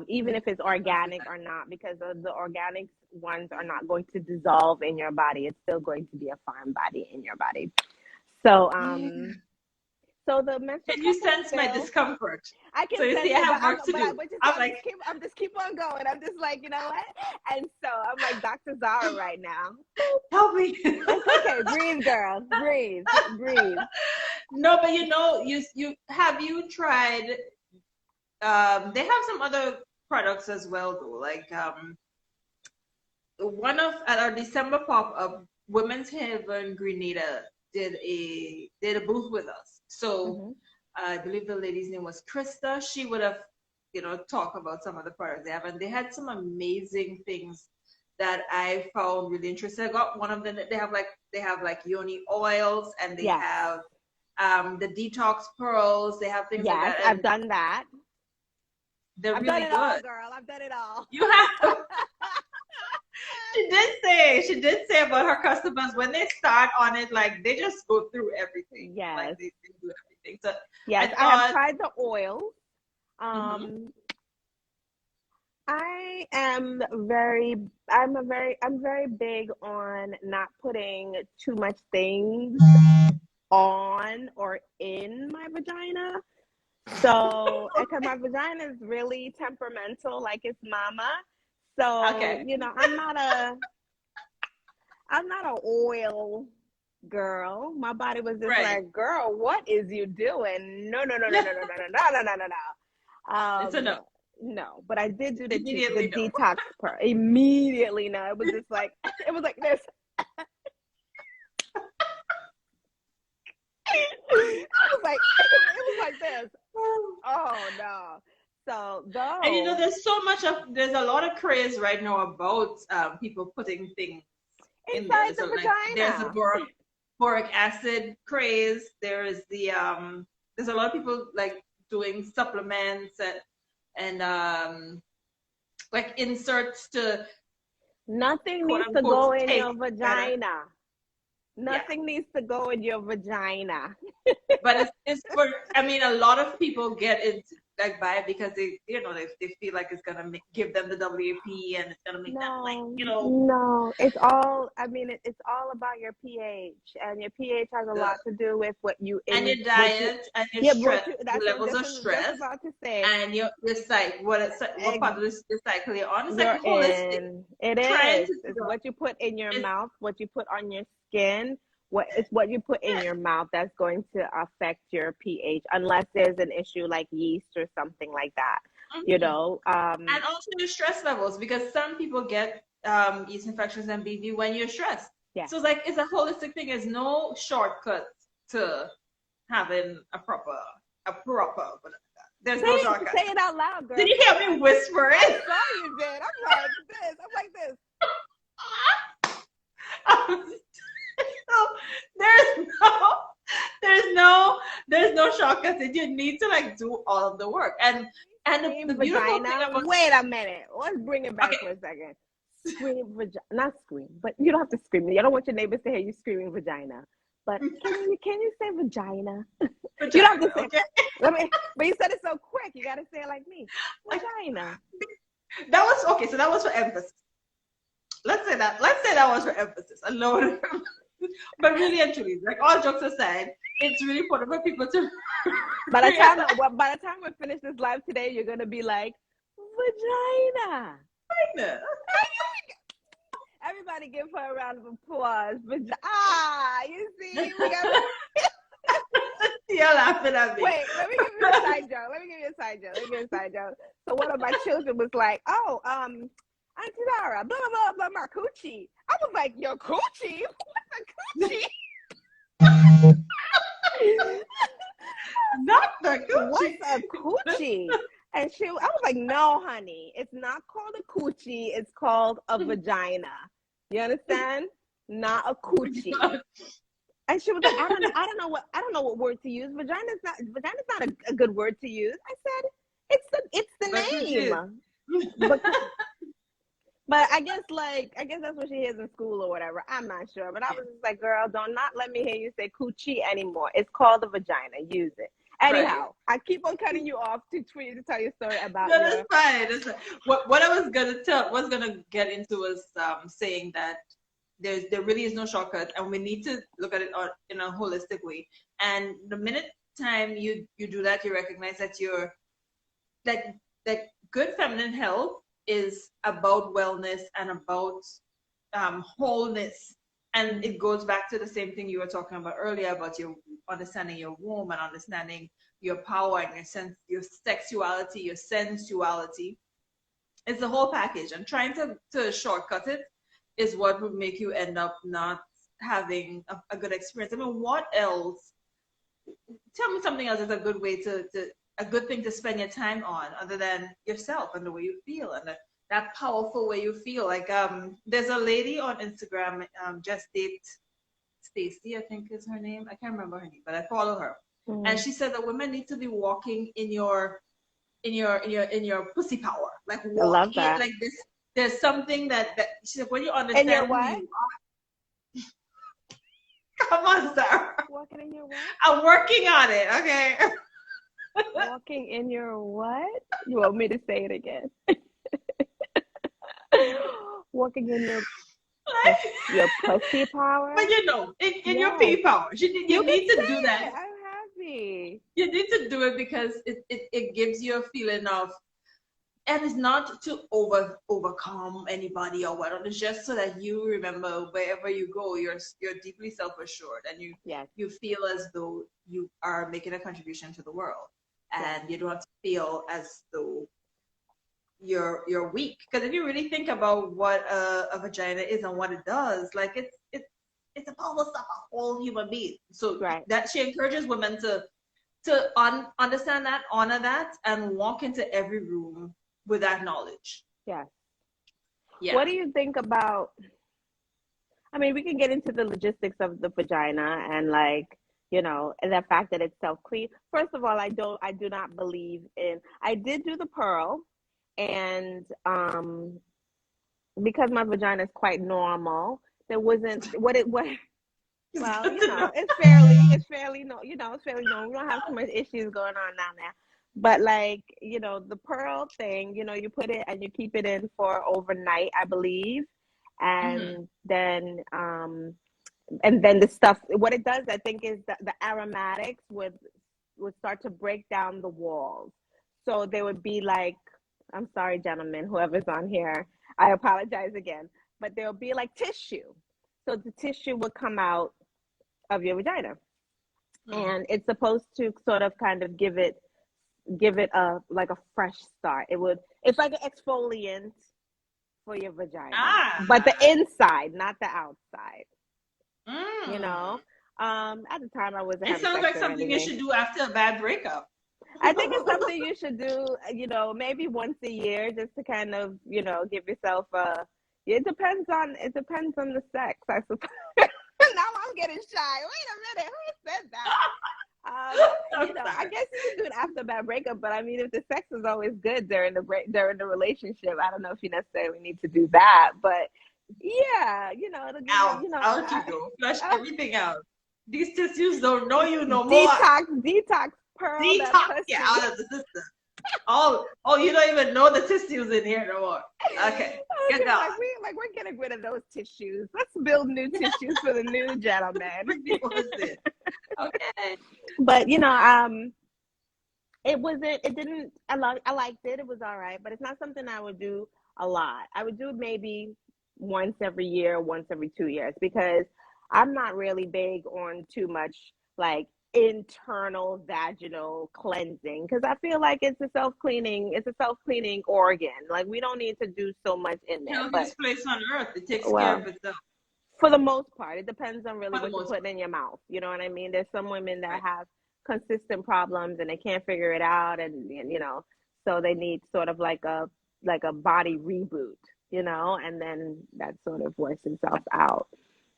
Even if it's organic or not, because the organic ones are not going to dissolve in your body. It's still going to be a foreign body in your body. So, Yeah. so the menstrual Can you cup is sense my still. discomfort? I So can you sense see, I it, have work to do. I'm like, I'm just keep on going. I'm just like, you know what? And so I'm like Dr. Zara right now. help me. It's okay. Breathe, girl. Breathe. Breathe. No, but you have you tried? They have some other products as well, though. Like one of at our December pop up, Women's Haven Grenada did a booth with us. So Hmm. I believe the lady's name was Krista. She would have, talk about some of the products they have, and they had some amazing things that I found really interesting. I got one of them that they have like yoni oils, and they Yes. have the detox pearls. They have things like Yes. that, I've and done that. they're I've done really it all, good. girl. I've done it all. You have She did say about her customers when they start on it, like they just go through everything. Like Yes. they do everything. So I Yes, I have thought, tried the oil. mhm. Um, I am very, I'm very big on not putting too much things on or in my vagina. So, because my vagina is really temperamental, like it's mama. So, Okay, I'm not an oil girl. My body was just right. like, girl, what is you doing? No, no, no, no, no, no, no, no, no, no, no, no. It's a no. No, but I did do the Immediately no. detox part immediately. No, it was just like it was like this. It was like this. Oh no. So And though there's a lot of craze right now about people putting things in there. inside the So like there's a vagina. boric acid craze. There's a lot of people like doing supplements and like inserts to Nothing quote needs to go unquote in taste your better. vagina. Yeah. Nothing needs to go in your vagina. But it's for, I mean, a lot of people get it, like, buy it because they feel like it's gonna give them the WP and it's gonna make them like, No, you know, no. It's all. I mean, it's all about your pH, and your pH has a the lot to do with and your what you. diet and your Yeah, stress, the that's levels just of just stress about to say. and your cycle, what part of the cycle you're on. It's like You're holistic, in. It trying is. to It's figure out. what you put in your It's, mouth, what you put on your skin. What you put in yeah. your mouth that's going to affect your pH, unless there's an issue like yeast or something like that. You Mhm. know. And also your stress levels, because some people get yeast infections and BV when you're stressed. Yeah. So it's a holistic thing. There's no shortcut to having a proper. There's no shortcut. Say it out loud, girl. Did you Say it hear me out. whispering? I saw you did. I'm like this. I'm like this. So there's no there's no there's no shortcuts. You need to like do all of the work. And the Scream beautiful thing vagina. about, Wait a minute. Let's bring it back okay, for a second. Scream vagina. Not scream, but you don't have to scream. You don't want your neighbors to hear you screaming vagina. But can you say vagina? You don't have vagina, to say. okay? But you said it so quick. You got to say it like me. Like, Vagina. that was okay, so that was for emphasis. Let's say that was for emphasis alone. But really and truly, like all jokes aside, it's really important for people to realize. By the time we finish this live today, you're gonna be like vagina. Everybody give her a round of applause. You see, we got. You're laughing at me. Wait, let me give you a side joke. So one of my children was like, "Oh, Auntie Dara, blah blah blah, my coochie." I was like, "Your coochie? What's a coochie?" Not the coochie. What's a coochie? And I was like, no, honey, it's not called a coochie. It's called a vagina. You understand? Not a coochie. And she was like, I don't know what word to use. Vagina's not a good word to use. I said, it's the name. But I guess that's what she hears in school or whatever. I'm not sure. But I was just like, girl, don't not let me hear you say coochie anymore. It's called a vagina. Use it. Anyhow, right. I keep on cutting you off to tell your story about no, that's fine. That's fine. What I was gonna get into was saying that there really is no shortcut, and we need to look at it in a holistic way. And the minute time you do that, you recognize that you're that good feminine health is about wellness and about wholeness. And it goes back to the same thing you were talking about earlier about your understanding your womb and understanding your power and your sexuality, your sensuality. It's the whole package. And trying to shortcut it is what would make you end up not having a good experience. I mean, what else? Tell me something else is a good way a good thing to spend your time on other than yourself and the way you feel and that powerful way you feel. Like there's a lady on Instagram, Just Date Stacy, I think is her name. I can't remember her name, but I follow her. Mm-hmm. And she said that women need to be walking in your pussy power. Like walking like this. there's something that she said, when you In understand your who what? you are. Come on, Sarah. Walking in your what? I'm working on it, okay? Walking in your what? You want me to say it again? Walking in your pussy power? But you know, in your Yes. P power, you You can need to do say that. it. I'm happy. You need to do it because it gives you a feeling of, and it's not to overcome anybody or whatever. It's just so that you remember wherever you go, you're deeply self-assured, and Yes. you feel as though you are making a contribution to the world, Yes. and you don't have to feel as though you're weak. Because if you really think about what a vagina is and what it does, like it's a powerful stuff, a whole human being. So Right. that she encourages women to understand that, honor that, and walk into every room with that knowledge. Yes. Yeah. What do you think about? I mean, we can get into the logistics of the vagina and like, and the fact that it's self-clean. First of all, I do not believe in. I did do the pearl, and because my vagina is quite normal, there wasn't what it was. Well, it's fairly normal. We don't have too much issues going on down there. But like, the pearl thing, you put it and you keep it in for overnight, I believe. Mm-hmm. And then the stuff, what it does, I think, is that the aromatics would start to break down the walls. So they would be like, I'm sorry, gentlemen, whoever's on here, I apologize again, but there'll be like tissue. So the tissue would come out of your vagina, and it's supposed to sort of kind of give it a like a fresh start. It's like an exfoliant for your vagina, but the inside, not the outside. At the time I wasn't It having sounds sex like or something you anything. should do after a bad breakup. I think it's something you should do, maybe once a year, just to kind of, give yourself it depends on the sex, I suppose. Now I'm getting shy. Wait a minute, who said that? I guess you can do it after a bad breakup, but I mean, if the sex is always good during the relationship, I don't know if you necessarily need to do that, but yeah, it'll give Out, you, out you go. Flush everything out. These tissues don't know you no more. Detox, pearl that Detox, pussy. get out of the system. Oh, you don't even know the tissues in here no more. Okay, get down. We're getting rid of those tissues. Let's build new tissues for the new gentleman. Okay. But I liked it. It was all right, but it's not something I would do a lot. I would do it maybe once every year, once every 2 years, because I'm not really big on too much like internal vaginal cleansing, because I feel like it's a self-cleaning organ. Like, we don't need to do so much in there. But this place on earth, it takes care of itself. For the most part, it depends on really what you're putting in your mouth. You know what I mean? There's some women that have consistent problems and they can't figure it out, and so they need sort of like a body reboot, and then that sort of works itself out.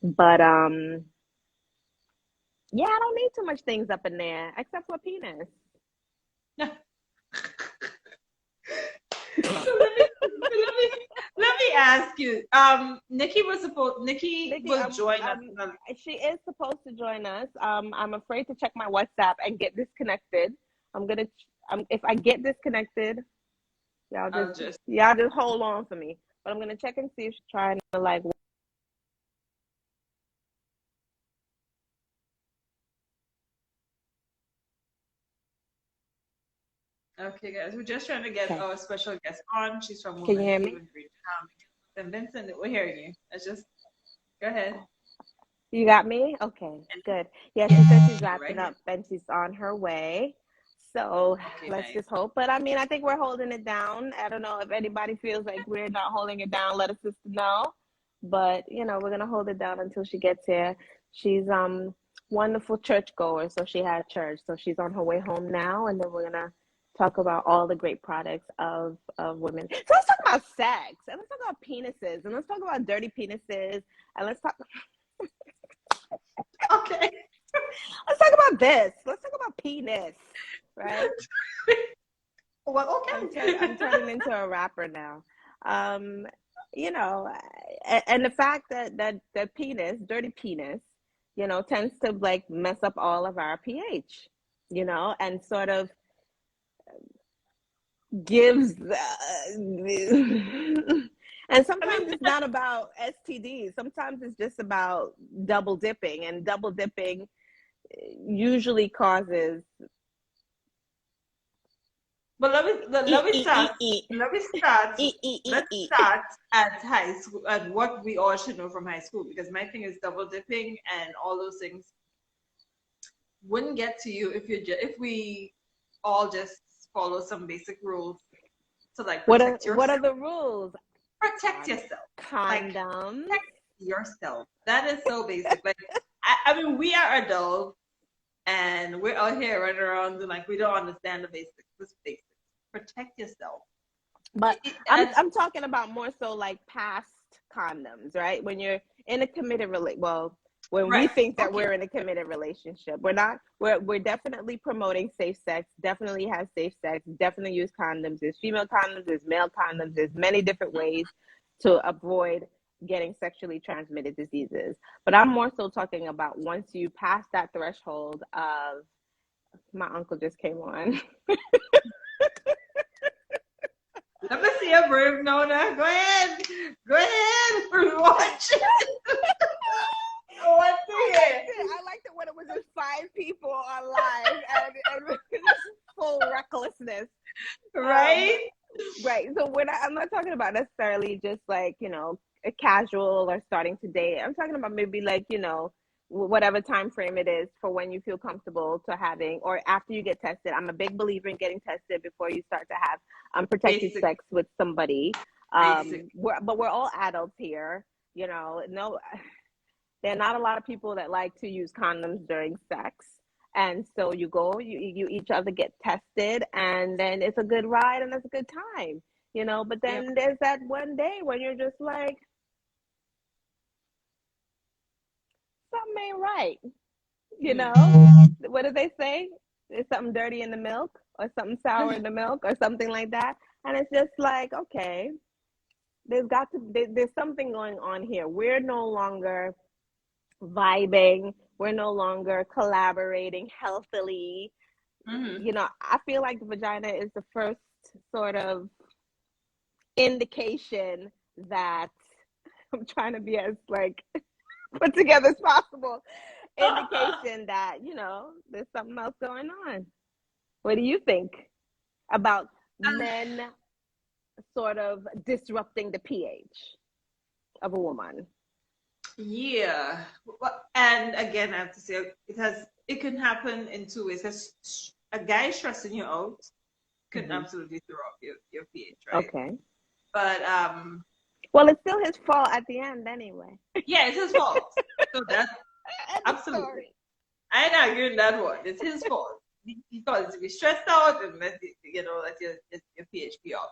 But yeah, I don't need too much things up in there except for penis. So let me ask you. Nicky will join us. She is supposed to join us. I'm afraid to check my WhatsApp and get disconnected. If I get disconnected, y'all just hold on for me. But I'm gonna check and see if she's trying to like. Okay, guys, we're just trying to get our special guest on. She's from Can you hear me? And Vincent, we're hearing you. Let's just go ahead. You got me? Okay, good. Yeah, she said she's wrapping up and she's on her way. So let's just hope. But I mean, I think we're holding it down. I don't know if anybody feels like we're not holding it down. Let us just know. But we're gonna hold it down until she gets here. She's wonderful churchgoer, so she had church. So she's on her way home now, and then we're gonna talk about all the great products of women. So let's talk about sex, and let's talk about penises, and let's talk about dirty penises, and let's talk. Okay. Let's talk about this. Let's talk about penis, right? Well, okay. I'm turning into a rapper now. you know, and the fact that penis, dirty penis, tends to like mess up all of our pH, and sort of gives and I mean, sometimes it's not about STDs. Sometimes it's just about double dipping, and double dipping usually causes but let me start. Let me start. Let's e. start at high school, at what we all should know from high school, because my thing is double dipping and all those things wouldn't get to you if we all just follow some basic rules to like protect What are yourself. the rules? Protect yourself. Like Condoms. protect yourself. That is so basic. Like I mean, we are adults and we're out here running around and like we don't understand the basics. This basics. Protect yourself. But And I'm talking about more so like past condoms, right? When you're in a committed when we right. think that Okay. we're in a committed relationship, we're definitely promoting safe sex, definitely have safe sex, definitely use condoms. There's female condoms, there's male condoms, there's many different ways to avoid getting sexually transmitted diseases. But I'm more so talking about once you pass that threshold of, my uncle just came on. Let me see a brave Nona. Go ahead. Go ahead. Watch it. I want to hear. I liked it when it was just 5 people on live and full recklessness. Right? Right. So I'm not talking about necessarily just like, a casual or starting to date. I'm talking about maybe like, whatever time frame it is for when you feel comfortable to having, or after you get tested. I'm a big believer in getting tested before you start to have unprotected sex with somebody. But we're all adults here, no, there are not a lot of people that like to use condoms during sex. And so you each other get tested, and then it's a good ride and it's a good time, but then there's that one day when you're just like, something ain't right. What do they say? There's something dirty in the milk, or something sour in the milk, or something like that. And it's just like, okay, there's something going on here. We're no longer vibing. We're no longer collaborating healthily. I feel like the vagina is the first sort of indication that I'm trying to be as like put together as possible. Indication that, there's something else going on. What do you think about men sort of disrupting the pH of a woman? Yeah. And again, I have to say it can happen in two ways. Because a guy stressing you out can absolutely throw off your pH, right? Okay. But well, it's still his fault at the end anyway. yeah, it's his fault. So that's absolutely. I ain't arguing that one. It's his fault. He caused to be stressed out and let your pH be off.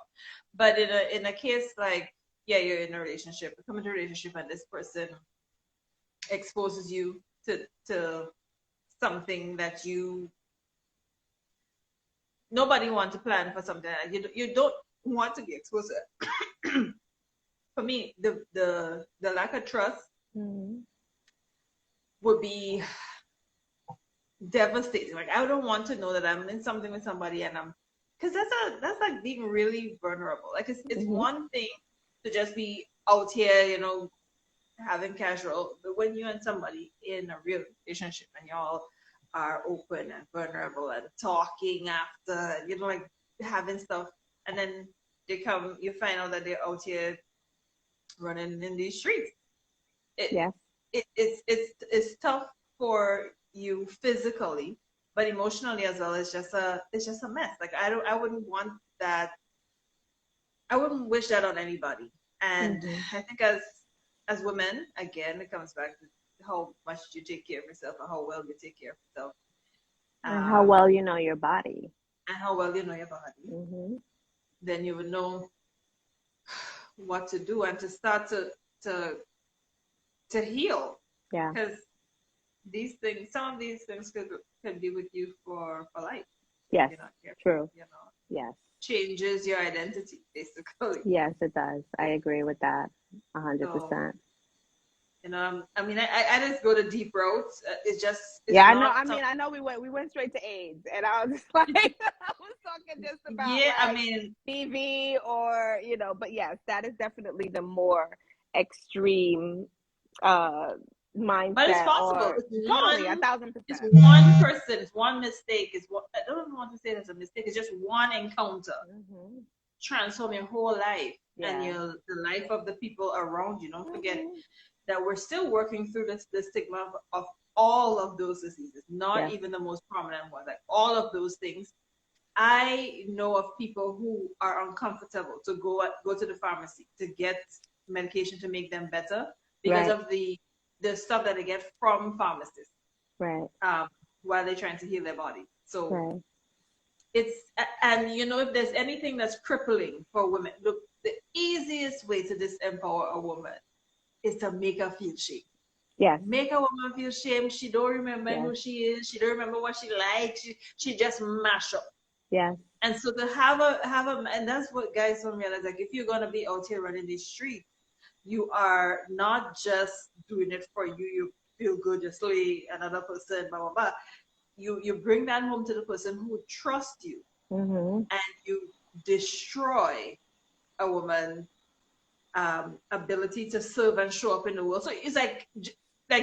But in a case like, yeah, you're in a relationship, you come into a relationship, and this person exposes you to something that nobody wants to plan for something that you don't want to be exposed to. For me, the lack of trust would be devastating. Like, I don't want to know that I'm in something with somebody and because that's like being really vulnerable. Like it's one thing to just be out here, having casual, but when you're and somebody in a real relationship and y'all are open and vulnerable and talking after, like having stuff, and then you find out that they're out here running in these streets. It's tough for you physically, but emotionally as well. It's just a mess. Like I wouldn't want that. I wouldn't wish that on anybody. And I think as women, again, it comes back to how much you take care of yourself and how well you take care of yourself. And how well you know your body. And how well you know your body. Then you would know what to do and to start to heal. Yeah. Because some of these things could be with you for life. Yes. True. Yes. changes your identity, basically. Yes, it does. I agree with that, So, 100%. I mean, I just go to deep roads. It's Yeah, I know. not I something. mean, I know we went straight to AIDS, and I was just like, I was talking just about Yeah, I like mean, TV or but yes, that is definitely the more extreme uh but it's mindset, possible. or totally a thousand It's percent. one person, it's one mistake. It's what I don't even want to say it as a mistake. It's just one encounter Mm-hmm. transform your whole life and Yeah. the life of the people around you. Don't forget Mm-hmm. that we're still working through the stigma of all of those diseases, not Yes. even the most prominent ones. Like all of those things. I know of people who are uncomfortable to go to the pharmacy to get medication to make them better because Right. of the stuff that they get from pharmacists Right. um, while they're trying to heal their body. So Right. and if there's anything that's crippling for women, look, the easiest way to disempower a woman is to make her feel shame. Yes. Make a woman feel shame. She don't remember Yes. who she is. She don't remember what she likes. She just mash up. Yes. And so to have a and that's what guys don't realize. Like if you're gonna be out here running the street, you are not just doing it for you. You feel good, you slay another person, blah blah blah. You bring that home to the person who trusts you, Mm-hmm. and you destroy a woman's ability to serve and show up in the world. So it's like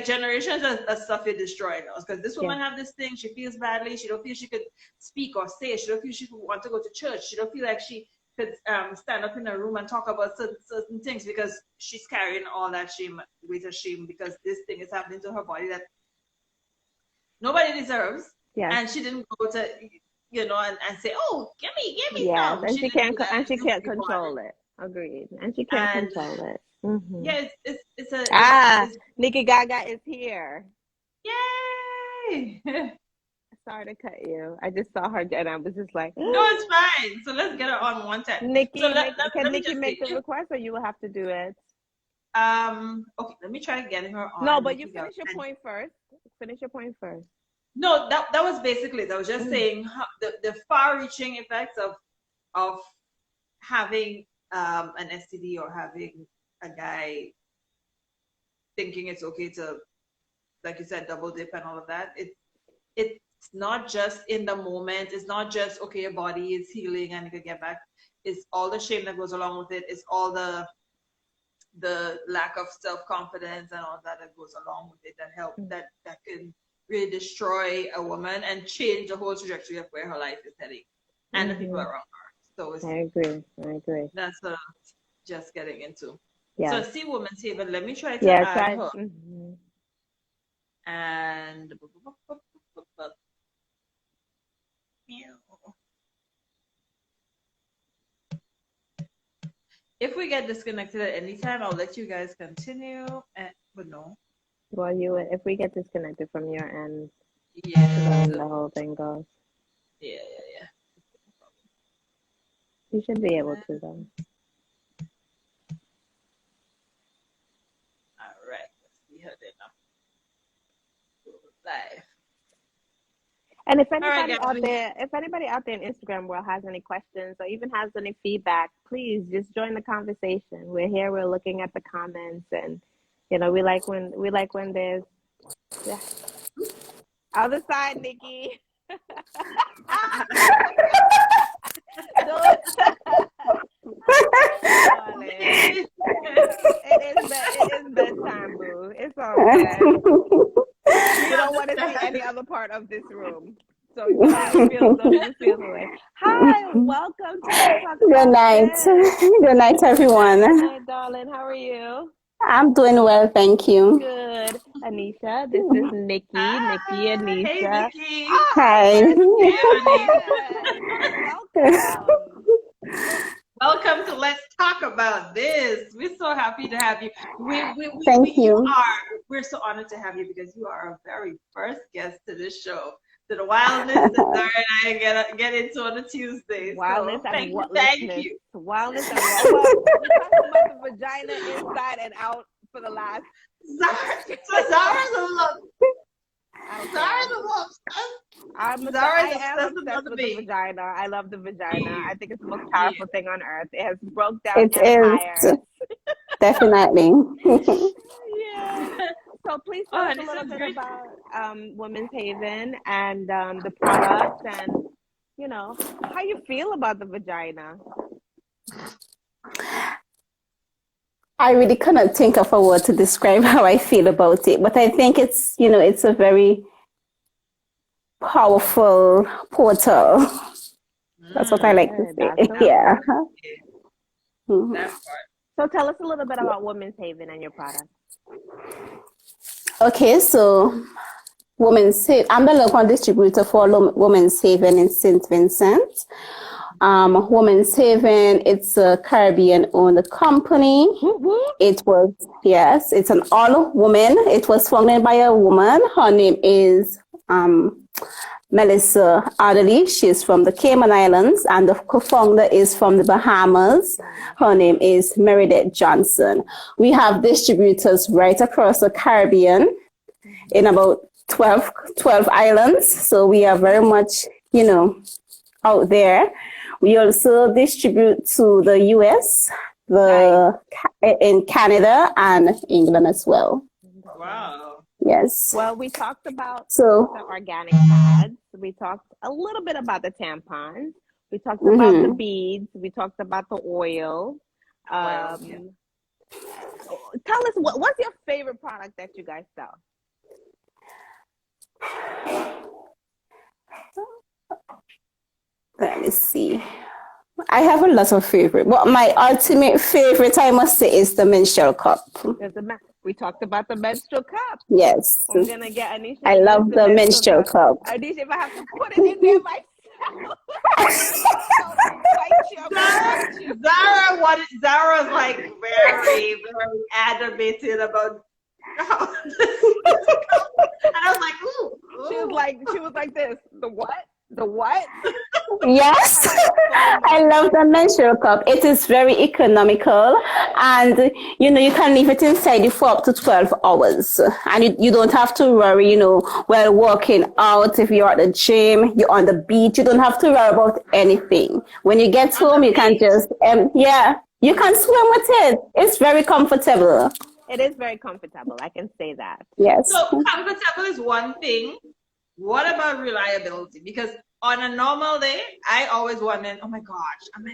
generations of stuff you're destroying us. Because this woman have this thing, she feels badly, she don't feel she could speak or say, she don't feel she could want to go to church, she don't feel like she could stand up in a room and talk about certain things because she's carrying all that shame, weight of shame, because this thing is happening to her body that nobody deserves. Yes. And she didn't go to and say, oh, give me Yes, some. and She she didn't can't do that. and she It's can't nobody control it. Agreed. And she can't and control it. Mm-hmm. yeah, it's Nikki Gaga is here. yay. Sorry to cut you. I just saw her and I was just like, No, it's fine. So let's get her on one time. So Nikki, can let me Nikki just make say, the request, or you will have to do it? okay, let me try getting her No, on. but you finish your point first. Finish your point first. No, that was basically it. I was just Mm. saying how, the far-reaching effects of having an STD or having a guy thinking it's okay to, like you said, double dip and all of that. It's not just in the moment. It's not just okay, your body is healing and you can get back. It's all the shame that goes along with it. It's all the lack of self-confidence and all that goes along with it that can really destroy a woman and change the whole trajectory of where her life is heading and the people around her. So I agree. that's just getting into. Yeah. So see Woman's Haven. Let me try to add her. Mm-hmm. And if we get disconnected at any time, I'll let you guys continue. But no. Well, if we get disconnected from your end, yeah, then the whole thing goes. Yeah. You should be able to, though. All right, let's see her there now. Live. And if anybody out there in Instagram world has any questions or even has any feedback, please just join the conversation. We're here. We're looking at the comments, and we like when there's other side, Nikki. It is bedtime, boo. It's all good. You don't want to see any other part of this room. So don't even feel the way. Hi, welcome to Let's Talk Good night. Good night, everyone. Good night, darling. How are you? I'm doing well, thank you. Good. Anisha, this is Nikki. Nikki, Anisha. Hey, Nikki. Hi. Welcome. Welcome to Let's Talk About This. We're so happy to have you. Thank you. We're so honored to have you because you are our very first guest to this show. To the wildness that Zara and I get into on a Tuesday. Wildness so and thank you. Wildness and what? We're talking about the vagina inside and out for the last. Zara's a lot. I don't Zara's care. Zara's I am obsessed obsessed about the with the bee. vagina. I love the vagina. I think it's the most Yeah. powerful thing on earth. It has broke down It is empires. definitely. Yeah. So please tell Oh, us a this little is bit great. about Women's Haven and the product and how you feel about the vagina. I really cannot think of a word to describe how I feel about it, but I think it's a very powerful portal. That's what I like to Good. say. That's so Yeah. good. Mhm. That part. So tell us a little bit about Women's Haven and your product. Okay, so I'm the local distributor for Women's Haven in St. Vincent. Women's Haven, it's a Caribbean-owned company. It's an all-woman. It was founded by a woman. Her name is Melissa Adderley. She's from the Cayman Islands, and the co-founder is from the Bahamas. Her name is Meredith Johnson. We have distributors right across the Caribbean in about 12 islands. So we are very much, out there. We also distribute to the US, in Canada and England as well. Wow. Yes. Well, we talked about So, the organic pads. We talked a little bit about the tampons. We talked about the beads. We talked about the oil. Yeah. Tell us what's your favorite product that you guys sell? let me see. I have a lot of favorite, but my ultimate favorite, I must say, is the menstrual cup. We talked about the menstrual cup. Yes. I'm gonna get Anisha. I love the menstrual cup. Anisha, if I have to put it in there myself, Zara's like very, very animated about. And I was like, ooh. She was like this. The what? The what? Yes, I love the menstrual cup. It is very economical, and you can leave it inside you for up to 12 hours, and you don't have to worry. While working out, if you're at the gym, you're on the beach, you don't have to worry about anything. When you get home, you can just you can swim with it. It's very comfortable. It is very comfortable. I can say that. Yes. So comfortable is one thing. What about reliability? Because on a normal day, I always wonder, oh my gosh, am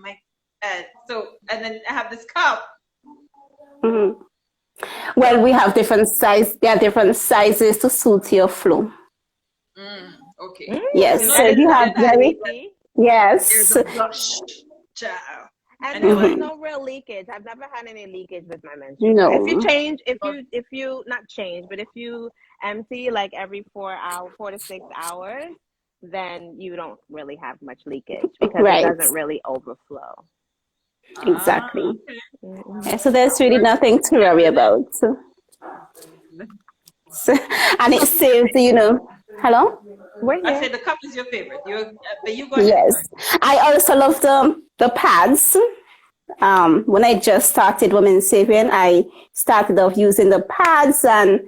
I and then I have this cup. Mm-hmm. Well, we have different size. There are different sizes to suit your flow. Okay. Yes. So you have yes. And there was no real leakage. I've never had any leakage with my menstrual. No. If you not change, but if you empty like every 4 to 6 hours, then you don't really have much leakage because it doesn't really overflow. Exactly. Yeah, so there's really nothing to worry about. So, and it saves, hello? I said the cup is your favorite. You go ahead. Yes. Sorry. I also love the pads. When I just started Women's Haven, I started off using the pads, and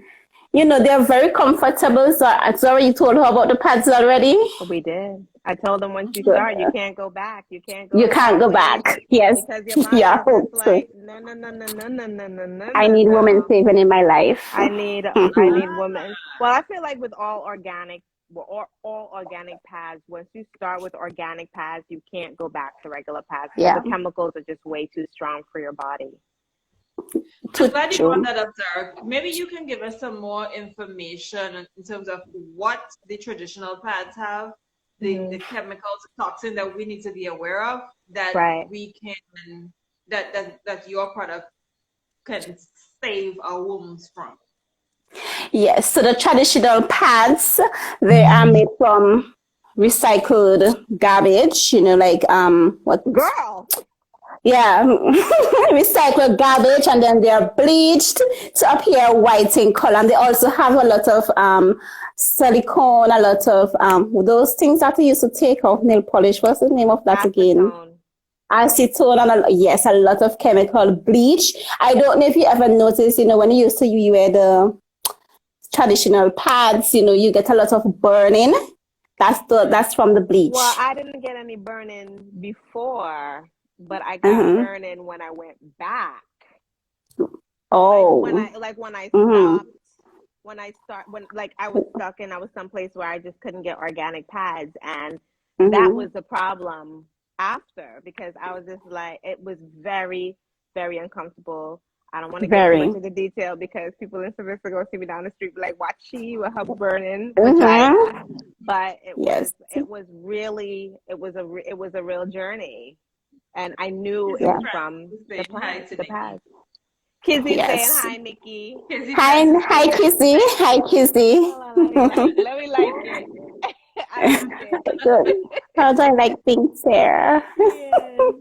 they're very comfortable. So sorry, you told her about the pads already? We did. I told them once you start, you can't go back. You can't go back. Yes. Because your body is just like, no. I need Women's Haven in my life. I need women. Well, I feel like with all organic pads, once you start with organic pads, you can't go back to regular pads. The chemicals are just way too strong for your body. I'm glad you brought that up, Zara. Maybe you can give us some more information in terms of what the traditional pads have, the chemicals, toxin that we need to be aware of, that we can, that your product can save our wombs from. Yes, so the traditional pads, they are made from recycled garbage, like what? Girl! Yeah, recycled garbage, and then they are bleached to appear white in color. And they also have a lot of silicone, a lot of those things that we used to take off nail polish. What's the name of that again? Acetone, and a lot of chemical bleach. I don't know if you ever noticed, when you used to wear the traditional pads, you get a lot of burning. That's from the bleach. Well, I didn't get any burning before, but I got Mm-hmm. burning when I went back. Oh. When I Mm-hmm. stopped, when I was stuck and I was someplace where I just couldn't get organic pads, and that Mm-hmm. was the problem after, because I was just like, it was very, very uncomfortable. I don't want to get too much Very. into detail because people in Savista go see me down the street like, watch she with her burning, Mm-hmm. but Yes. it was really, it was a real journey, and I knew it Yeah. was from the Hi to Nicky. pads. Kizzy saying Yes. hi, Nikki. Hi, Kissy. Hi, Kissy. Let me like it. I like it. Good. How's I like things there? Yeah.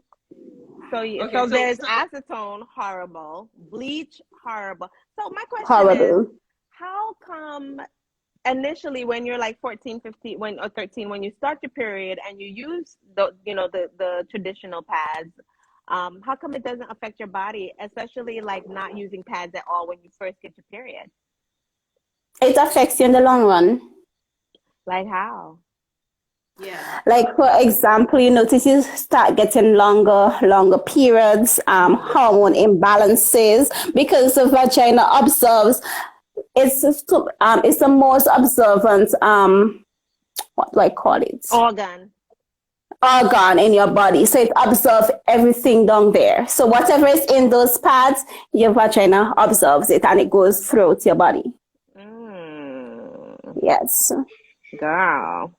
So Okay, there's acetone, horrible. Bleach, horrible. So my question is, Horrible. how come initially when you're like 14, 15, or 13, when you start your period and you use the traditional pads, how come it doesn't affect your body, especially like not using pads at all when you first get your period? It affects you in the long run. Like how? Yeah. Like, for example, you notice you start getting longer periods, hormone imbalances, because the vagina observes. It's the most observant, what do I call it? Organ in your body. So it observes everything down there. So whatever is in those pads, your vagina observes it and it goes throughout your body. Yes. Girl.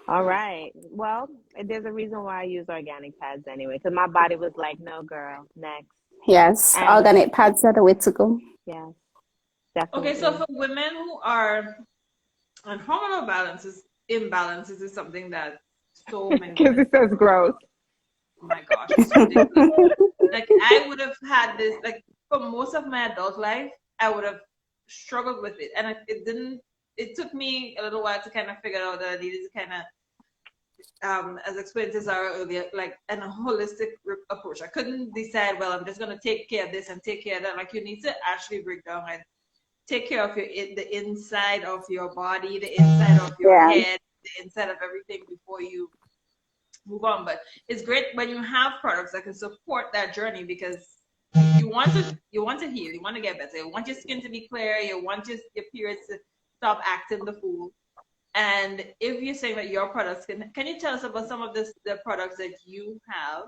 All right. Well, there's a reason why I use organic pads anyway, because my body was like, no, girl, next. Yes. And organic pads are the way to go. yes, definitely. Okay, so for women who are on hormonal imbalances is something that so many because it says gross. Oh my gosh, it's ridiculous. Like I would have had this, like for most of my adult life, I would have struggled with it, and it took me a little while to kind of figure out that I needed to kind of, as explained to Zara earlier, like a holistic approach. I couldn't decide, well, I'm just going to take care of this and take care of that. Like you need to actually break down and take care of the inside of your body, the inside of your head, the inside of everything before you move on. But it's great when you have products that can support that journey, because you want to heal, you want to get better, you want your skin to be clear, you want your periods to stop acting the fool. And if you're saying that your products can you tell us about some of the products that you have,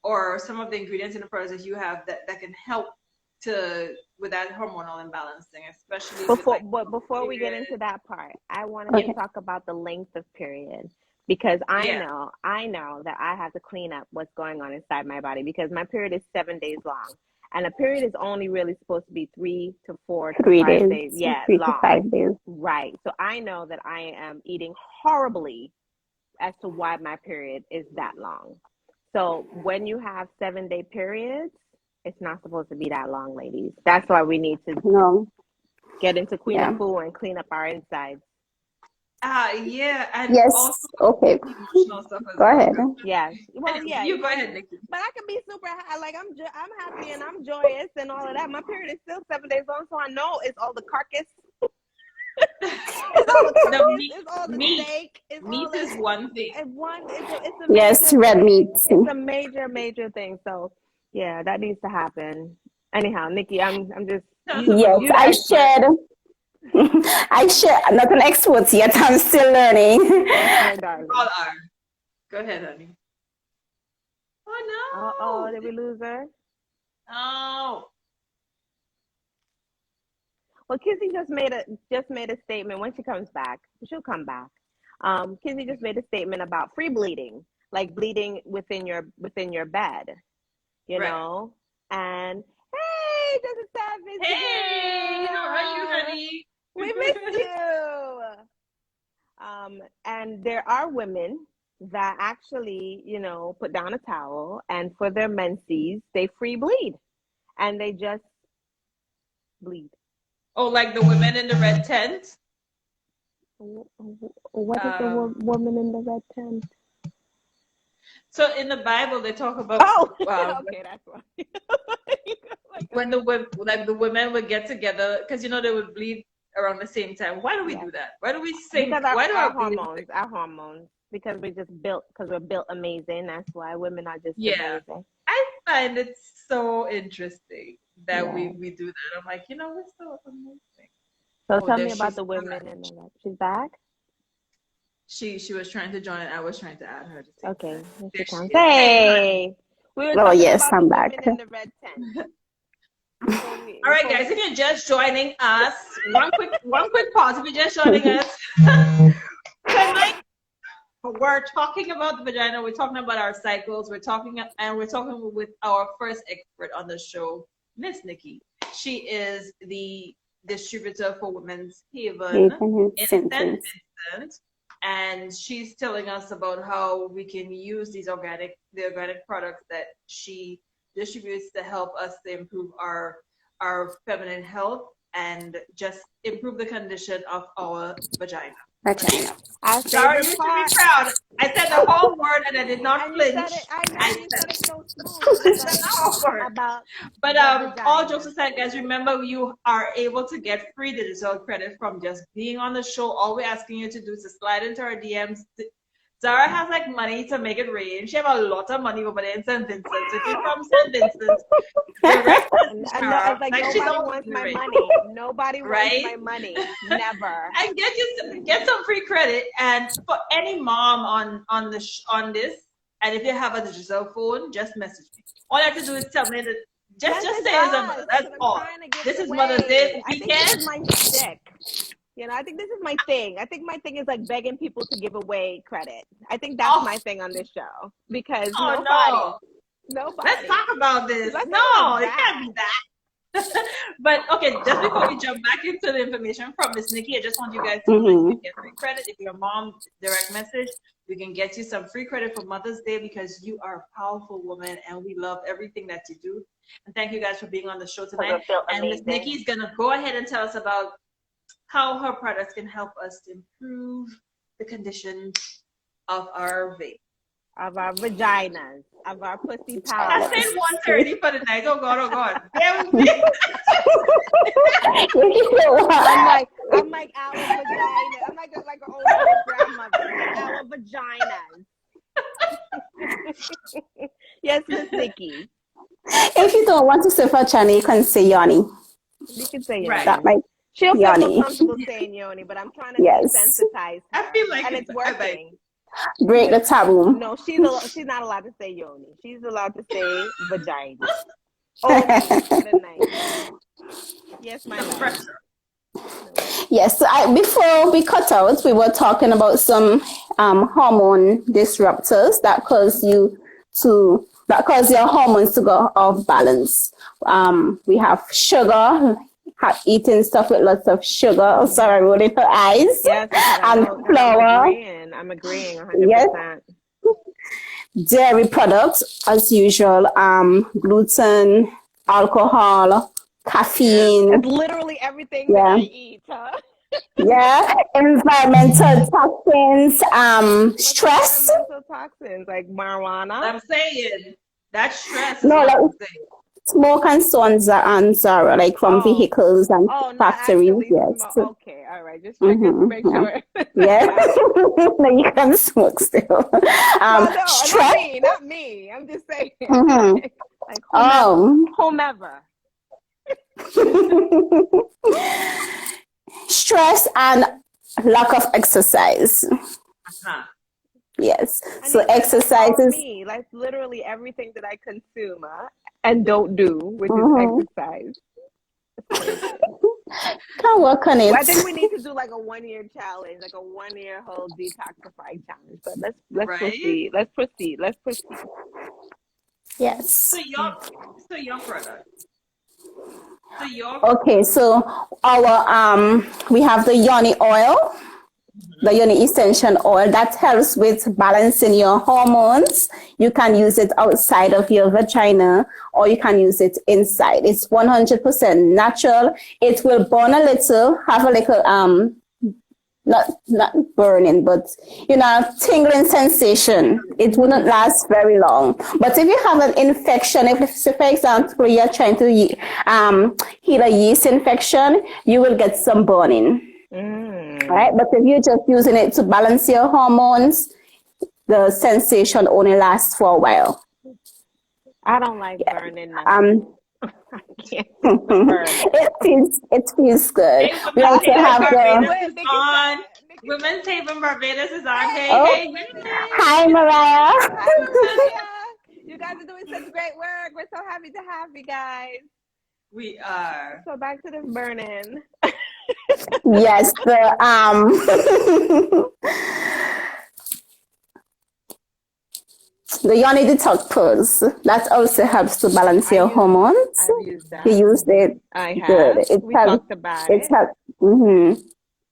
or some of the ingredients in the products that you have that can help with that hormonal imbalancing, especially before we get into that part, I wanted to talk about the length of period, because I know that I have to clean up what's going on inside my body, because my period is 7 days long, and a period is only really supposed to be 3 to 4 to 5 days. Yeah, 3 long. to 5 days. Right. So I know that I am eating horribly as to why my period is that long. So when you have 7-day periods, it's not supposed to be that long, ladies. That's why we need to get into Queen of Fu and clean up our insides. And yes. Also okay. emotional stuff as go ahead. Yes. Well, yeah. You go ahead, Nikki. But I can be super like I'm happy and I'm joyous and all of that. My period is still 7 days long, so I know it's all the carcass. It's all the carcass. It's all the steak. Meat is one thing. It's a yes, red meat. It's a major thing. So yeah, that needs to happen. Anyhow, Nikki, I'm just I shared. I share. I'm not an expert yet. I'm still learning. All are. Go ahead, honey. Oh no! Did we lose her? Oh. Well, Kizzy just made a statement. When she comes back, she'll come back. Kizzy just made a statement about free bleeding, like bleeding within your bed, you know. And hey, there's a savage. Hey, how are you, honey? We missed you. And there are women that actually, put down a towel, and for their menses, they free bleed, and they just bleed. Oh, like the women in the red tent? What is the woman in the red tent? So in the Bible, they talk about. Oh, okay, that's why. when the women would get together, because they would bleed around the same time. Why do we do that? Why do we sing? Because Why do our hormones, because we're built amazing. That's why women are just amazing. I find it so interesting that we do that. I'm like, we're so amazing. So tell me about the women and all that. She's back? She was trying to join, and I was trying to add her. Okay. Hey! We were talking about I'm the back. women in the red tent. All right, guys, if you're just joining us, one quick pause. If you're just joining us, tonight we're talking about the vagina. We're talking about our cycles. We're talking with our first expert on the show, Miss Nicky. She is the distributor for Women's Haven in St. Vincent, and she's telling us about how we can use the organic products that she distributes to help us to improve our feminine health and just improve the condition of our vagina. Sorry, you should be proud. I said the whole word and I did not flinch. I said it so smooth. But all jokes aside, guys, remember you are able to get free digital credit from just being on the show. All we're asking you to do is to slide into our DMs. Zara has money to make it rain. She have a lot of money over there in St. Vincent. So if you're from St. Vincent, nobody wants my money. Nobody wants my money. Never. And get some free credit. And for any mom on this, and if you have a digital phone, just message me. All you have to do is tell me that just say it's a mother. That's all. This is Mother's Day weekend. This is my stick. I think this is my thing. I think my thing is begging people to give away credit. I think that's my thing on this show because nobody. Let's talk about this. It can't be that. But okay, just before we jump back into the information from Miss Nicky, I just want you guys to know you can get free credit. If your mom direct message, we can get you some free credit for Mother's Day because you are a powerful woman and we love everything that you do. And thank you guys for being on the show tonight. And Miss Nicky is gonna go ahead and tell us about how her products can help us to improve the condition of our vape. Of our vaginas, of our pussy powers. I said 1:30 for the night. Oh God. I'm like our vagina. I'm like an old grandmother. Our vaginas. Yes, Miss Nicky. If you don't want to say vagina, you can say yoni. You can say yoni. Right. That might She'll feel yoni. more comfortable saying yoni, but I'm trying to desensitize her. I feel like it's working. Break the taboo. No, she's not allowed to say yoni. She's allowed to say vagina. Good night. Yes, my love. Yes, before we cut out, we were talking about some hormone disruptors that cause your hormones to go off balance. We have sugar. Eating stuff with lots of sugar. Oh, sorry, rolling her eyes. Yes, and flour. I'm agreeing 100%. Yes. Dairy products, as usual. Gluten, alcohol, caffeine. It's literally everything that I eat, huh? Yeah. Environmental toxins, stress. Environmental toxins like marijuana. I'm saying that stress. Smoke and so on, Zara, like from vehicles and factories. Yes. Okay, all right. Just checking to make sure. Yeah. No, you can smoke still. Stress. Not me. I'm just saying. Whomever. Stress and lack of exercise. Yes. So exercises. Like literally everything that I consume and don't do, which is exercise. Can work on it. Well, I think we need to do like a 1-year challenge, like a 1-year whole detoxifying challenge. But let's proceed. Let's proceed. Yes. So your product. Okay, so our we have the yoni oil. The yoni extension oil that helps with balancing your hormones. You can use it outside of your vagina or you can use it inside. It's 100% natural. It will burn a little, have a little not burning, but tingling sensation. It wouldn't last very long. But if you have an infection, if say for example you're trying to heal a yeast infection, you will get some burning. Right? But if you're just using it to balance your hormones, the sensation only lasts for a while. I don't like burning nothing. I can't burn. It feels good. Hey, We also have Barbados is on. Women's Tape in Barbados is on. Hey, hey. Hi, Mariah. Hi, Mariah. You guys are doing such great work. We're so happy to have you guys. We are. So back to this burning. Yes, the yoni detox pulse that also helps to balance your hormones. I've used that. You used it. I have. Good. We talked about it.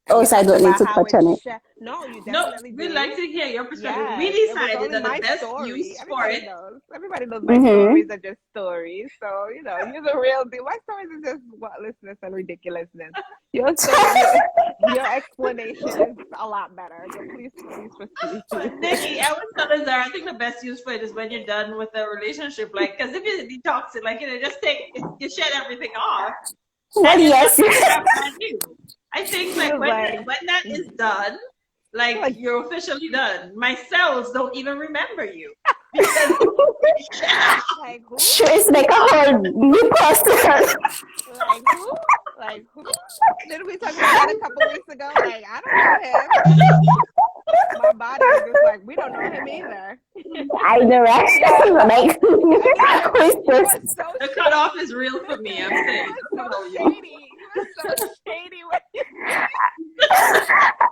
Also, I don't need to touch on it. No, you definitely we'd like to hear your perspective. Yes, we decided that the best use for it. Everybody knows my stories are just stories. So, you're the real deal. My stories are just whatlessness and ridiculousness. Your explanation is a lot better. So please proceed. Nicky, I was telling Zara, I think the best use for it is when you're done with a relationship. Like, because if you detox it, just you shed everything off. Well, yes. I think when that is done, you're officially done. My cells don't even remember you. Because it's like a whole new person. Like who? Did we talk about that a couple weeks ago? I don't know him. My body is just like, we don't know him either. I know, right? The cutoff is real for me. I'm saying. So shady. You were so shady when you.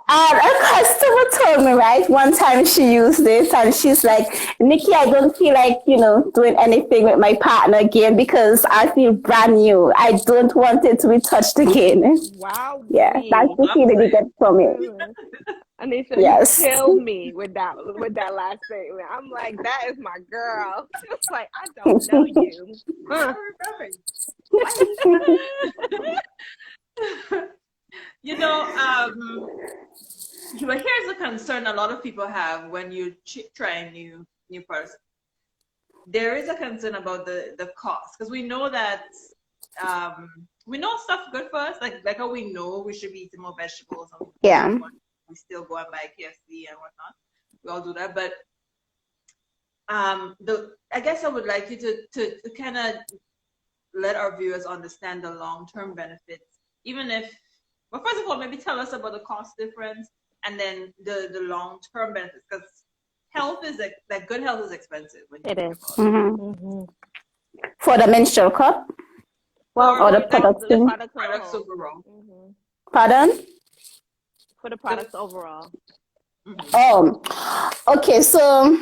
A customer told me, right, one time she used this and she's like, Nicky, I don't feel like, doing anything with my partner again because I feel brand new. I don't want it to be touched again. Wow. Yeah, that's the feeling you get from it. Anisha, you killed me with that last statement. I'm like, that is my girl. It's like, I don't know you. But here's a concern a lot of people have when you try new products. There is a concern about the cost because we know that we know stuff good for us, like how we know we should be eating more vegetables. And we still go and buy KFC and whatnot. We all do that, but I guess I would like you to kind of let our viewers understand the long-term benefits, even if. Well, first of all, maybe tell us about the cost difference and then the long-term benefits, because health is good health is expensive. It is. For the menstrual cup? Or the products overall. Pardon? For the products overall. Okay, so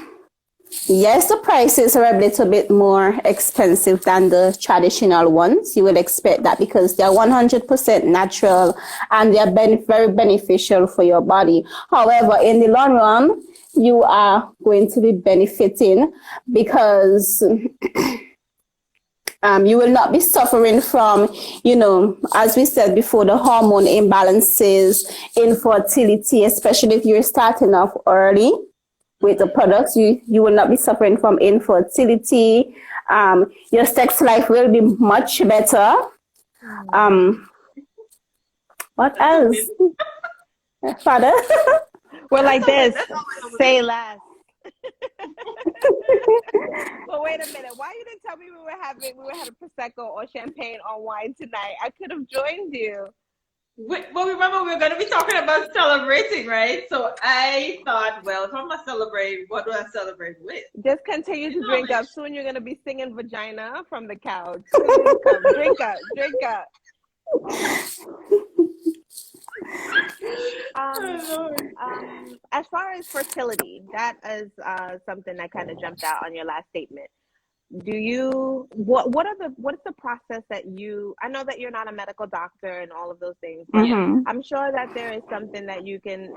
yes, the prices are a little bit more expensive than the traditional ones. You would expect that because they're 100% natural and they're very beneficial for your body. However, in the long run, you are going to be benefiting because you will not be suffering from, as we said before, the hormone imbalances, infertility, especially if you're starting off early with the products. You will not be suffering from infertility. Your sex life will be much better. What else? Father? We're like this. Say less. Well, wait a minute. Why you didn't tell me we were having prosecco or champagne or wine tonight? I could have joined you. Well, remember we were going to be talking about celebrating, right? So I thought, well, if I'm going to celebrate, what do I celebrate with? Just continue to drink up. Soon you're going to be singing Vagina from the couch. Drink up. As far as fertility, that is something that kind of jumped out on your last statement. What is the process that I know that you're not a medical doctor and all of those things, but I'm sure that there is something that we can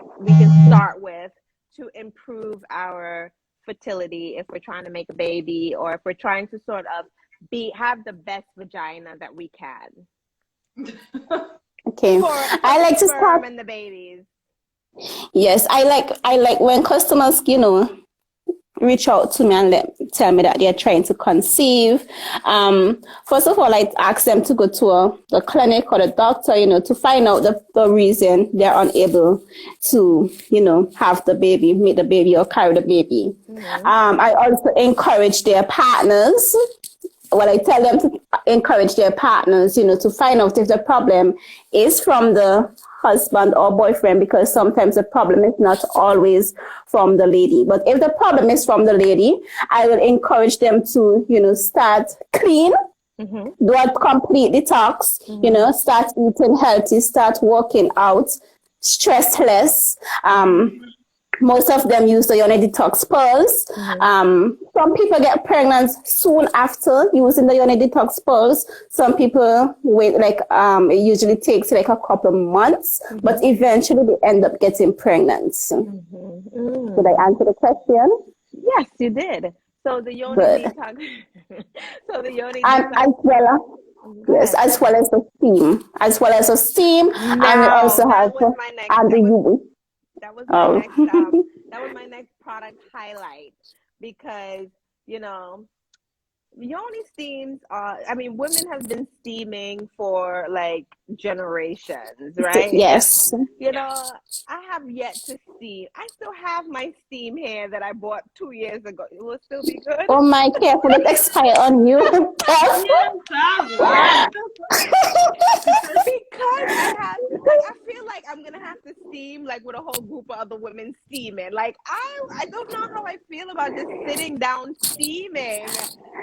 start with to improve our fertility if we're trying to make a baby or if we're trying to sort of have the best vagina that we can. Okay. I like to start and the babies. Yes, I like when customers, reach out to me and tell me that they're trying to conceive. First of all, I ask them to go to the clinic or the doctor, to find out the reason they're unable to, have the baby, meet the baby or carry the baby. I also encourage their partners. Well, I tell them to encourage their partners, to find out if the problem is from the husband or boyfriend, because sometimes the problem is not always from the lady. But if the problem is from the lady, I will encourage them to, start clean, do a complete detox, start eating healthy, start working out, stress less. Most of them use the Yoni Detox pearls. Some people get pregnant soon after using the Yoni Detox pearls. Some people wait it usually takes like a couple of months, but eventually they end up getting pregnant. Did I answer the question? Yes, you did. So the Yoni Good. Detox. So the Yoni And Detox. as well, yes, as well as the steam, and we Now, also that have was my next. and the UV. That was my Oh. next. That was my next product highlight, because Yoni steams are, I mean, women have been steaming for like generations, right? Yes. I have yet to steam. I still have my steam hair that I bought 2 years ago. It will still be good. Oh my, careful, it expire on you. Because I feel like I'm gonna have to steam like with a whole group of other women steaming. Like I don't know how I feel about just sitting down steaming.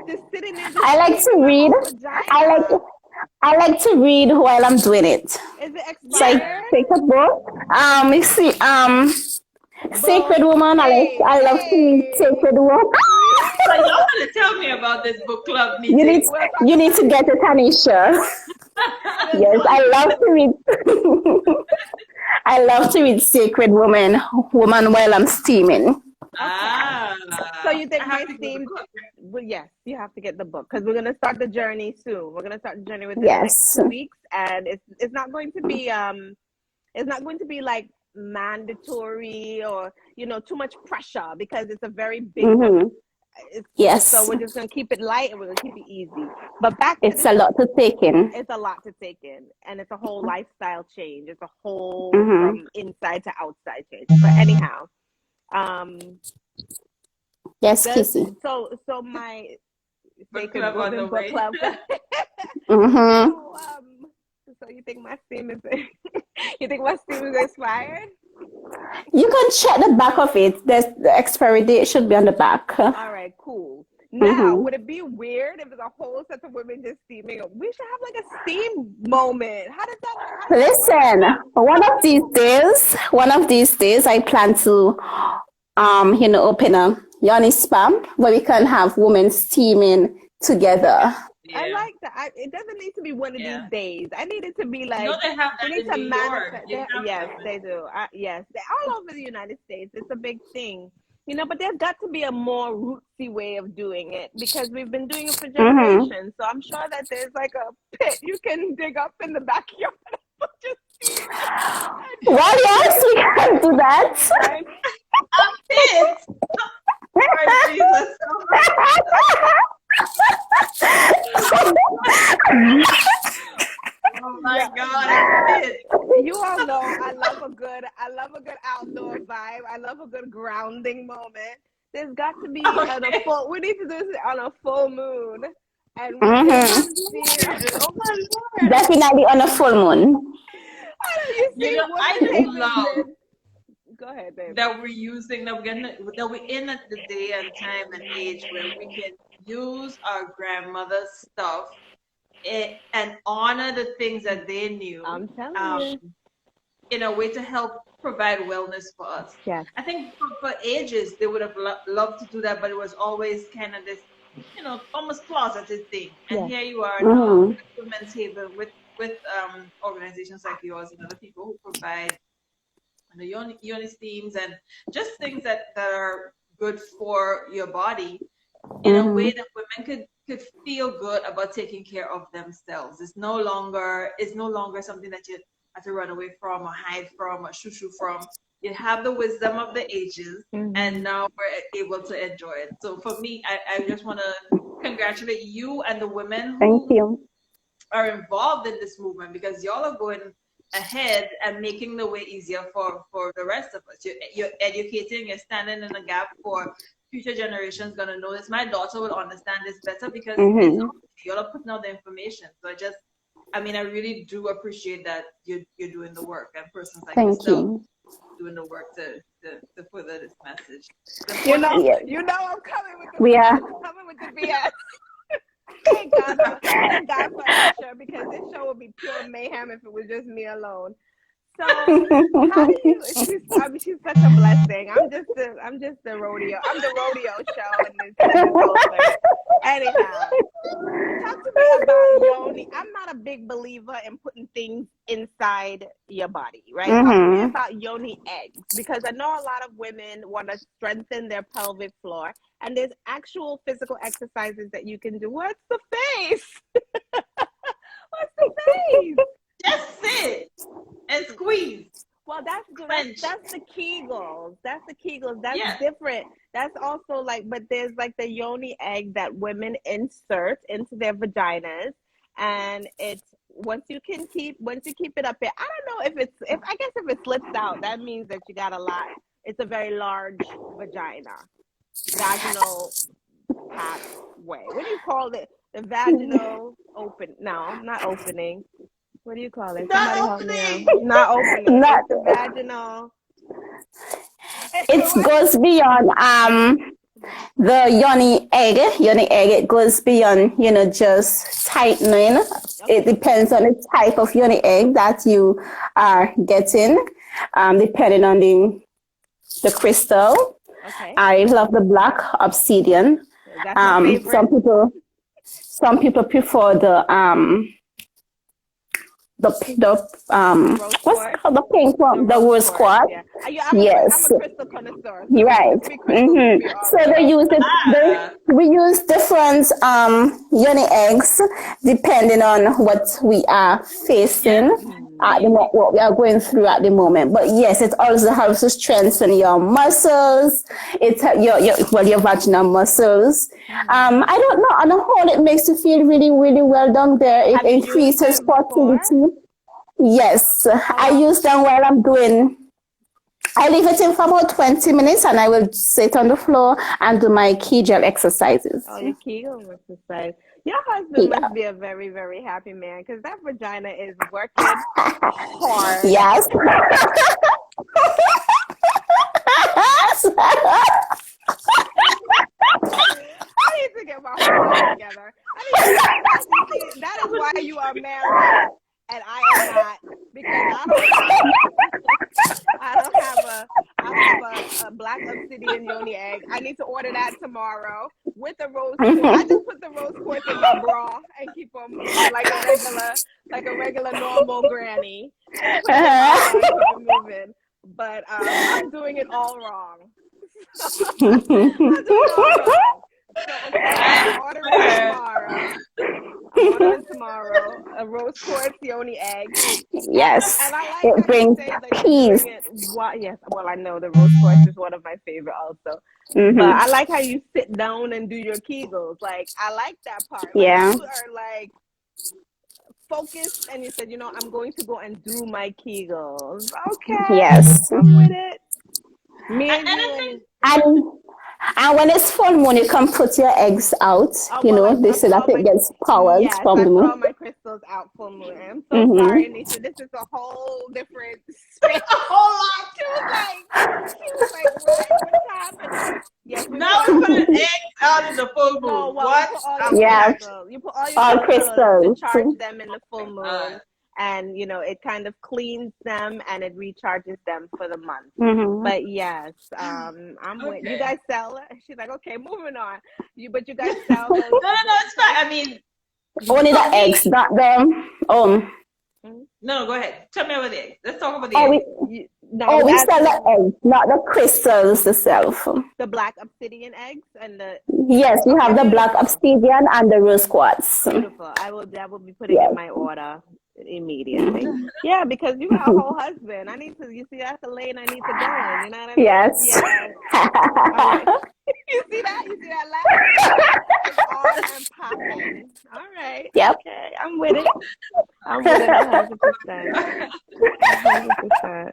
Just sitting in. I like to read. I like to read while I'm doing it. Is it expired? So I take a book. You see, Sacred Woman. I love to read Sacred Woman. So y'all gotta tell me about this book club meeting. You need to get it, Tanisha. Yes, I love to read. I love to read Sacred Woman while I'm steaming. So you think my steam? Well, yes, you have to get the book, because we're gonna start the journey soon. We're gonna start the journey within the next 2 weeks, and it's not going to be like mandatory or too much pressure, because it's a very big book. Yes. So we're just gonna keep it light and we're gonna keep it easy. But it's a lot to take in. It's a lot to take in, and it's a whole lifestyle change. It's a whole from inside to outside change. But anyhow, yes, Kissy. So my book club on the way. So you think my steam is expired? You can check the back of it. The expiry date should be on the back. All right, cool. Now, would it be weird if there's a whole set of women just steaming? We should have like a steam moment. How does that work? Listen, one of these days, I plan to, open a Yoni spa where we can have women steaming together. Yeah. I like that. It doesn't need to be one of these days. I need it to be like. They have that in New York. Yes, they do. Yes, they're all over the United States. It's a big thing, But there's got to be a more rootsy way of doing it, because we've been doing it for generations. So I'm sure that there's like a pit you can dig up in the backyard. Well, yes, we can do that. A pit. Oh, Jesus. Oh my God! You all know I love a good outdoor vibe. I love a good grounding moment. There's got to be on a full. We need to do this on a full moon, and we oh my Lord. Definitely on a full moon. I love. Go ahead, babe. That we're using that we're in at the day and time and age where we can use our grandmother's stuff and honor the things that they knew. I'm telling you. In a way to help provide wellness for us. Yes. I think for ages they would have loved to do that, but it was always kind of this, almost closeted thing. And here you are now with Women's Haven with organizations like yours and other people who provide the yoni steams and just things that are good for your body in a way that women could feel good about taking care of themselves. It's no longer something that you have to run away from or hide from or shoo from. you have the wisdom of the ages, Mhm. and now we're able to enjoy it. So for me, I just want to congratulate you and the women Thank who you. are involved in this movement, because y'all are going ahead and making the way easier for the rest of us. You're educating, you're standing in the gap for future generations gonna know this. My daughter will understand this better because it's Mm-hmm. y'all are putting out the information. So I mean, I really do appreciate that you're doing the work, and persons like Thank yourself you. doing the work to further this message. It's You important. know, Yes, I'm coming with we are. the BS. Thank God for Aisha, because this show would be pure mayhem if it was just me alone. So how do you? She's such a blessing. I'm just the rodeo. I'm the rodeo show in this whole thing. Anyhow, talk to me about yoni. I'm not a big believer in putting things inside your body, right? Talk to me Mm-hmm. about yoni eggs, because I know a lot of women want to strengthen their pelvic floor, and there's actual physical exercises that you can do. What's the face? What's the face? Just sit and squeeze. Well, that's French. the Kegels. That's the Kegels. That's Yeah. different. That's also like, but there's like the yoni egg that women insert into their vaginas, and it's once you keep it up there. I don't know if I guess if it slips out, that means that you got a lot. It's a very large vagina, vaginal pathway. What do you call it? The vaginal open? No, not opening. What do you call it? Somebody Not help me out. opening. Not opening. Not. It's the vaginal. It goes beyond the yoni egg. Yoni egg. It goes beyond just tightening. It depends on the type of yoni egg that you are getting, depending on the crystal. Okay. I love the black obsidian. That's my favorite. Some people prefer the Rose what's quartz. called the pink one, the rose quartz. Yeah. Yes, I'm a crystal connoisseur. So you're right. give me crystals, give me all So that. we use different yoni eggs depending on what we are facing at what we are going through at the moment. But yes, it also helps to strengthen your muscles. It's your vaginal muscles. I don't know. On the whole, it makes you feel really, really well down there. It increases fertility. Yes, I use them while I'm doing. I leave it in for about 20 minutes, and I will sit on the floor and do my Kegel exercises. Oh, your Kegel exercise. Your husband must be a very, very happy man, because that vagina is working hard. Yes. I need to get my heart together. That is why you are married and I am not, because I don't have a black obsidian yoni egg. I need to order that tomorrow with the rose quartz. I just put the rose quartz in my bra and keep on moving like a regular normal granny. Put it in my bra and keep it moving. But I'm doing it all wrong. I'm doing it all wrong. So I'm ordering tomorrow a rose quartz yoni egg. Yes, and I like it brings peace. Yes, well, I know the rose quartz is one of my favorite also. But I like how you sit down and do your Kegels. Like, I like that part. Like, Yeah. you are like focused, and you said, I'm going to go and do my Kegels. Okay. Yes. I'm with it. Me and And when it's full moon, you can put your eggs out. They say that it gets powers from the moon. I put all my crystals out full moon. I'm so sorry, Anisha. This is a whole different space. A whole lot. She was like, what? What's happening? Yes, now we put an egg out in the full moon. No, well, what? You put all your crystals to charge them in the full moon. And it kind of cleans them and it recharges them for the month. But yes, I'm with you guys sell. She's like, okay, moving on. But you guys sell those. No, it's fine. I mean, only the eggs, not them. No, go ahead. Tell me about the eggs. Let's talk about the eggs. No, I Oh, was we sell the asking eggs, not the crystals itself. the black obsidian eggs and the. Yes, we Okay, have the black beautiful. obsidian and the rose quartz. Beautiful. I will be putting in Yes. my order immediately. Yeah, because you got a whole husband. I need to, you see, that's the lane I need to go in. You know what I mean? Yes. Yes. All right. You see that? You see that laugh? It's on and popping. All right. Yep. Okay. I'm with it. I'm with it 100%. 100%.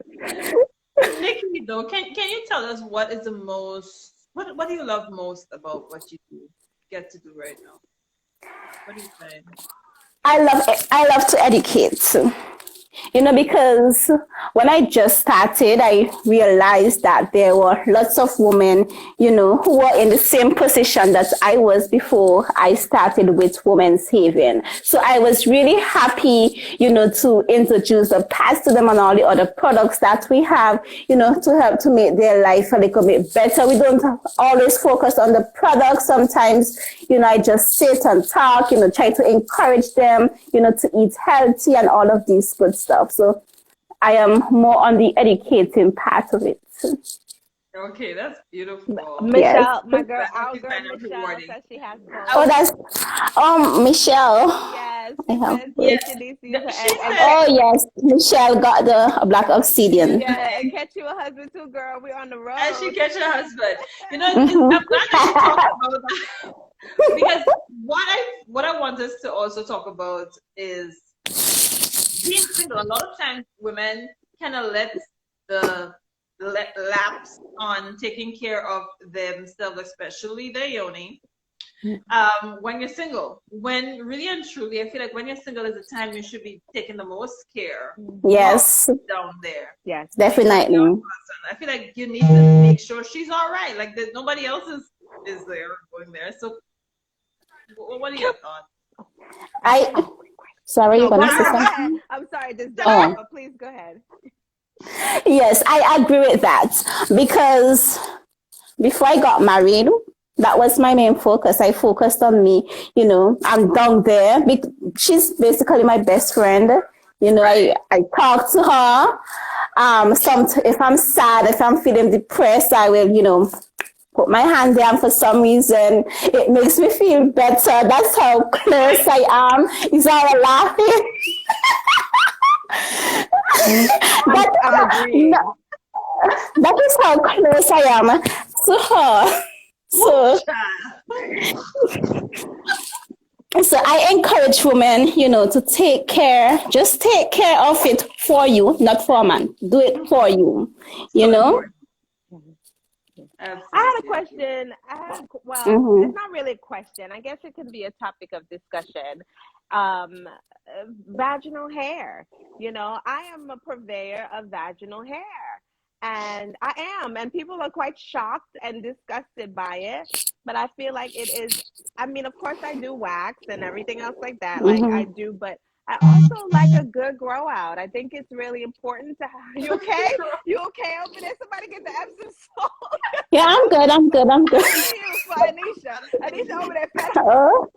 Nikki, though, can you tell us what is the most what do you love most about what you get to do right now? What do you think? I love to educate. Because when I just started, I realized that there were lots of women, who were in the same position that I was before I started with Women's Haven. So I was really happy, to introduce the pads to them and all the other products that we have, to help to make their life a little bit better. We don't always focus on the products. Sometimes, I just sit and talk, try to encourage them, to eat healthy and all of these good stuff. So I am more on the educating part of it. Okay, that's beautiful. Yes. Michelle, my girl, That our must be girl kind of Michelle rewarding. says she has Oh, both. that's Michelle. Yes, I she have. says Yeah, she needs to use her she egg. And said, Oh yes, Michelle got the black obsidian. yeah, and catch you a husband too, girl. We're on the and she road. catch her husband. I'm Mhm. glad that you talked about that because what I want us to also talk about is being single. A lot of times, women kind of let lapse on taking care of themselves, especially their yoni. When you're single, when really and truly, I feel like when you're single is the time you should be taking the most care of Yes, down there. Yes. Like that young definitely. person. I feel like you need to make sure she's all right. Like there's nobody else is there going there. So what are your thoughts? I Sorry, you No, go gonna say ahead. Go something? ahead. I'm sorry, just jumping, Oh, but please go ahead. yes, I agree with that because before I got married, that was my main focus. I focused on me. I'm down there. She's basically my best friend. Right. I talk to her. If I'm sad, if I'm feeling depressed, I will, put my hand down for some reason. It makes me feel better. That's how close I am. Is all laughing. I'm that, agreeing. that is how close I am to her. Woo, So, child. so I encourage women, just take care of it for you, not for a man. Do it for you, you So know? important. I had a Absolutely. question. Well, Mm-hmm. it's not really a question. I guess it could be a topic of discussion. Um, Vaginal hair. I am a purveyor of vaginal hair. And I am. And people are quite shocked and disgusted by it. But I feel like it is. I mean, of course, I do wax and everything else like that. Like I Mm-hmm. do. But I also like a good grow out. I think it's really important to have. You okay? You okay over there? Somebody get the Epsom salt. Yeah, I'm good. I'm good. I'm I good. see you for Anisha. Anisha over there fed. Oh.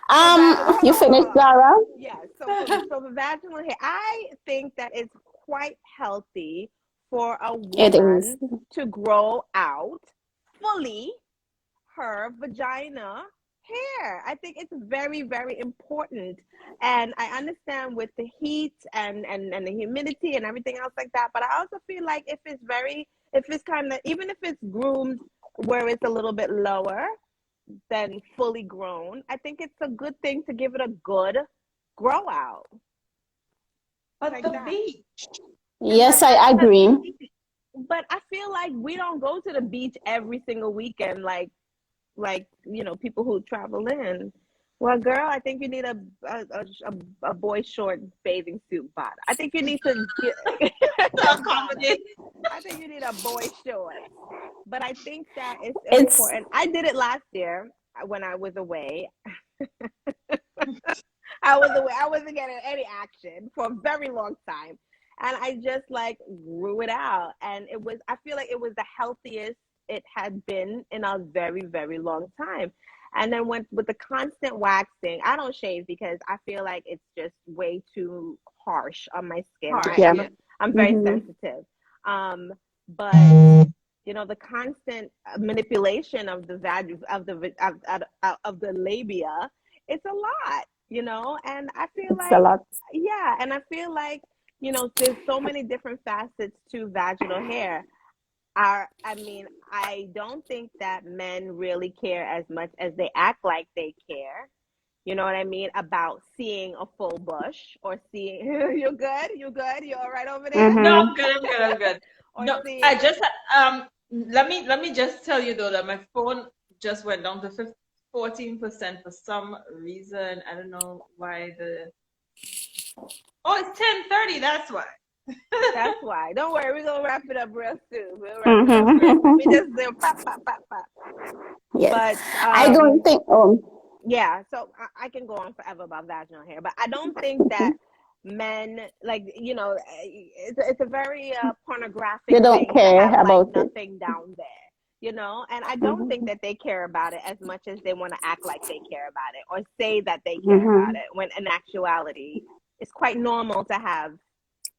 Well, hold You on, hold on, finished, hold on. Zara? Yeah, so for vaginal hair, I think that it's quite healthy for a It is. woman to grow out fully her vagina hair. I think it's very, very important. And I understand with the heat and the humidity and everything else like that. But I also feel like if it's kind of, even if it's groomed where it's a little bit lower than fully grown, I think it's a good thing to give it a good grow out But like the that. beach. And Yes, I that's agree. But I feel like we don't go to the beach every single weekend like people who travel in. Well, girl, I think you need a boy short bathing suit bottom. I think you need to get to bottom. accommodate. I think you need a boy short. But I think that it's It's important. I did it last year when I was away. I was away. I wasn't getting any action for a very long time. And I just like grew it out. And I feel like it was the healthiest it had been in a very, very long time. And then with the constant waxing, I don't shave because I feel like it's just way too harsh on my skin. Harsh, yeah. yeah. I'm very Mm-hmm. sensitive. But you know, the constant manipulation of the value of the labia, it's a lot, you know. And I feel It's a like, lot. yeah, and I feel like, you know, there's so many different facets to vaginal hair. I mean, I don't think that men really care as much as they act like they care. You know what I mean? About seeing a full bush, or seeing you good? You good? You all right over there? No, Mm-hmm. I'm good. I'm good. I'm good. Or No, I seeing, just let me just tell you though that my phone just went down to 14% for some reason. I don't know why the. Oh, it's 10:30. That's why. that's why. Don't worry, we're gonna wrap it up real soon. We'll wrap it up real soon. We Mm-hmm. just do pop, pop, pop, pop. Yes. But I don't think. yeah, so I can go on forever about vaginal hair, but I don't think that men, like, you know, it's a very pornographic They don't thing to have care like about it. nothing down there, you know. And I don't think Mm-hmm. that they care about it as much as they want to act like they care about it, or say that they care about Mm-hmm. it, when in actuality it's quite normal to have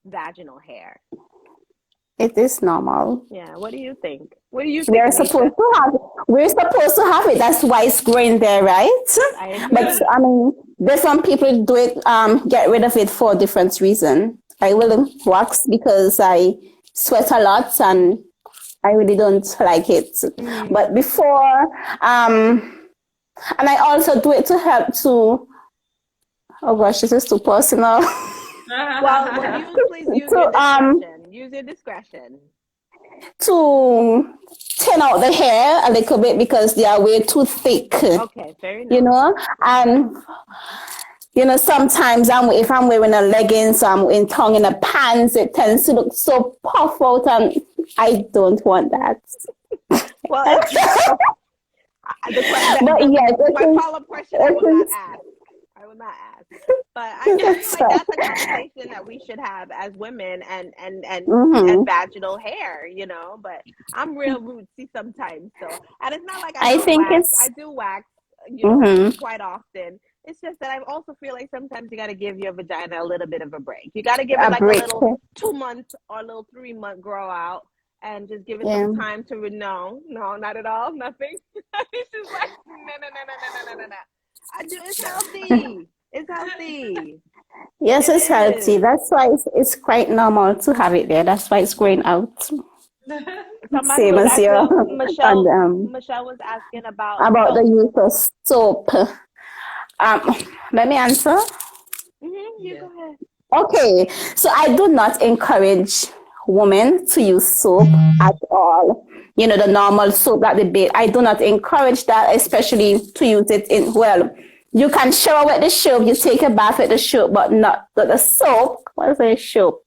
vaginal hair. It is normal. Yeah, what do you think? What do you think, We're Anisha? supposed to have. We're supposed to have it. That's why it's growing there, right? I But agree. I mean, there's some people do it. Get rid of it for different reason. I will wax because I sweat a lot and I really don't like it. Mm. But before, and I also do it to help to. Oh gosh, this is too personal. Well, please use your to discretion. Use your discretion. to thin out the hair a little bit because they are way too thick. Okay, fair You enough. know, and sometimes if I'm wearing a leggings, I'm in tongue in a pants, it tends to look so puff out, and I don't want that. Well, it's But yes, my follow-up question, I will not ask. I will not ask. But I feel it's like that's a conversation that we should have as women, and mm-hmm. vaginal hair, you know. But I'm real rootsy sometimes, so, and it's not like I I don't think wax. I it's do wax, you know, mm-hmm. quite often. It's just that I also feel like sometimes you got to give your vagina a little bit of a break. You got to give it a like a break. little 2 month or a little 3 month grow out, and just give it Yeah, some time to no, not at all, nothing. It's just like no. I do. It's healthy. It's healthy. yes, It it's healthy. is. That's why it's quite normal to have it there. That's why it's growing out. Somebody Same was as your asking, and Michelle was asking about about the soap. use of soap. Um, let me answer. You Yeah. go ahead. Okay, so I do not encourage women to use soap at all. The normal soap that they bathe. I do not encourage that, especially to use it in, well, you can shower with the soap, you take a bath with the soap, but not with the soap. What is a soap?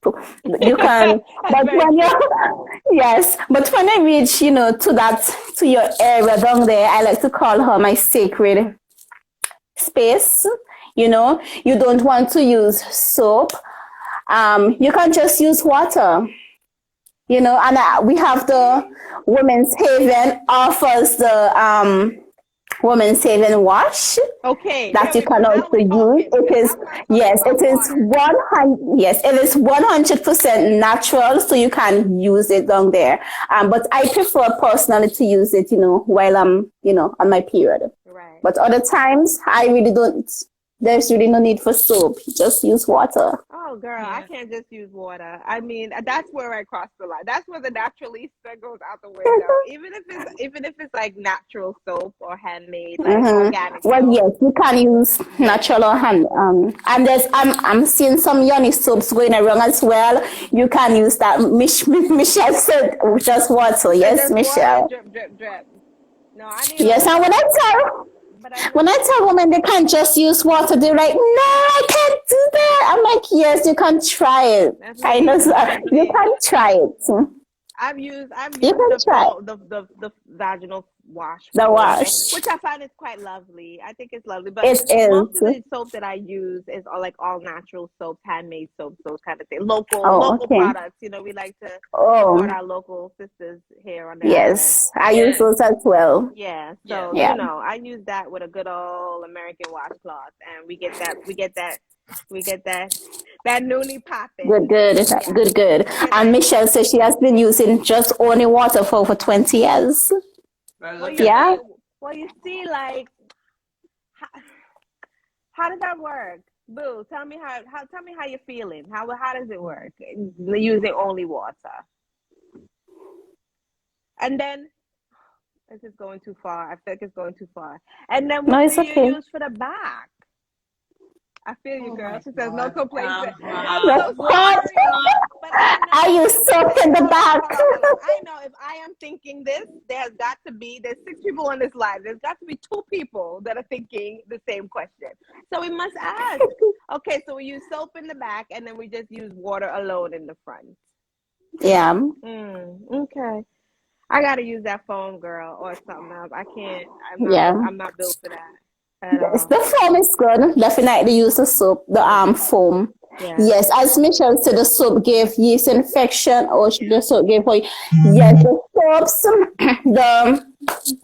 You can, That's but very when true. yes, but when I reach, to your area down there, I like to call her my sacred space. You don't want to use soap. You can just use water. And we have the Women's Haven offers the Women's Haven wash Okay, that there you we go. can Now also we're use. talking, It because is I'm not talking yes, about it is water. 100. Yes, it is 100% natural, so you can use it down there. But I prefer personally to use it, while I'm, on my period. Right. But other times, I really don't. There's really no need for soap. Just use water. Oh, girl, I Yeah. can't just use water. I mean, that's where I cross the line. That's where the naturalista goes out the window. Even if it's like natural soap or handmade, like organic Well, soap. yes, you can use Yeah. natural hand. And I'm seeing some yoni soaps going around as well. You can use that. Michelle said just water. Yes, Just water, Michelle. drip, drip, drip. No, I need a Yes, and little, but I when I know. tell women they can't just use water, they're like, no, I can't do that. I'm like, yes, you can try it. That's I know, me. sir. That's You me. can try it. I've used You can the try full the vaginal wash the before, wash. which I find is quite lovely. I think it's lovely, but It most of is. the soap that I use is all natural soaps, handmade soaps, those kind of things. Oh, Local okay. products. We like to support Oh, our local sisters here on the island. yes. I use Yeah. those as well. Yeah, Yeah. so Yeah. I use that with a good old American washcloth, and we get that That newly popping. Good. Yeah. Good. And Michelle says she has been using just only water for over 20 years. Well, Yeah. You see, like, how does that work? Boo, tell me how you're feeling. How does it work? Using only water. And then this is going too far. I feel like it's going too far. And then what do you use for the back? I feel you, girl. She says no complaints. I'm so sorry. But Are you soaked in the back? I know if I am thinking this, there's 6 people on this live. There's got to be 2 people that are thinking the same question. So we must ask. Okay, so we use soap in the back and then we just use water alone in the front. Yeah. Okay. I gotta use that foam, girl, or something else. I can't. I'm not built for that. Yes, the foam is good. Definitely use the soap, the foam. Yeah. Yes, as Michelle said, the soap gave yeast infection, or the soap gave for yes, the soaps,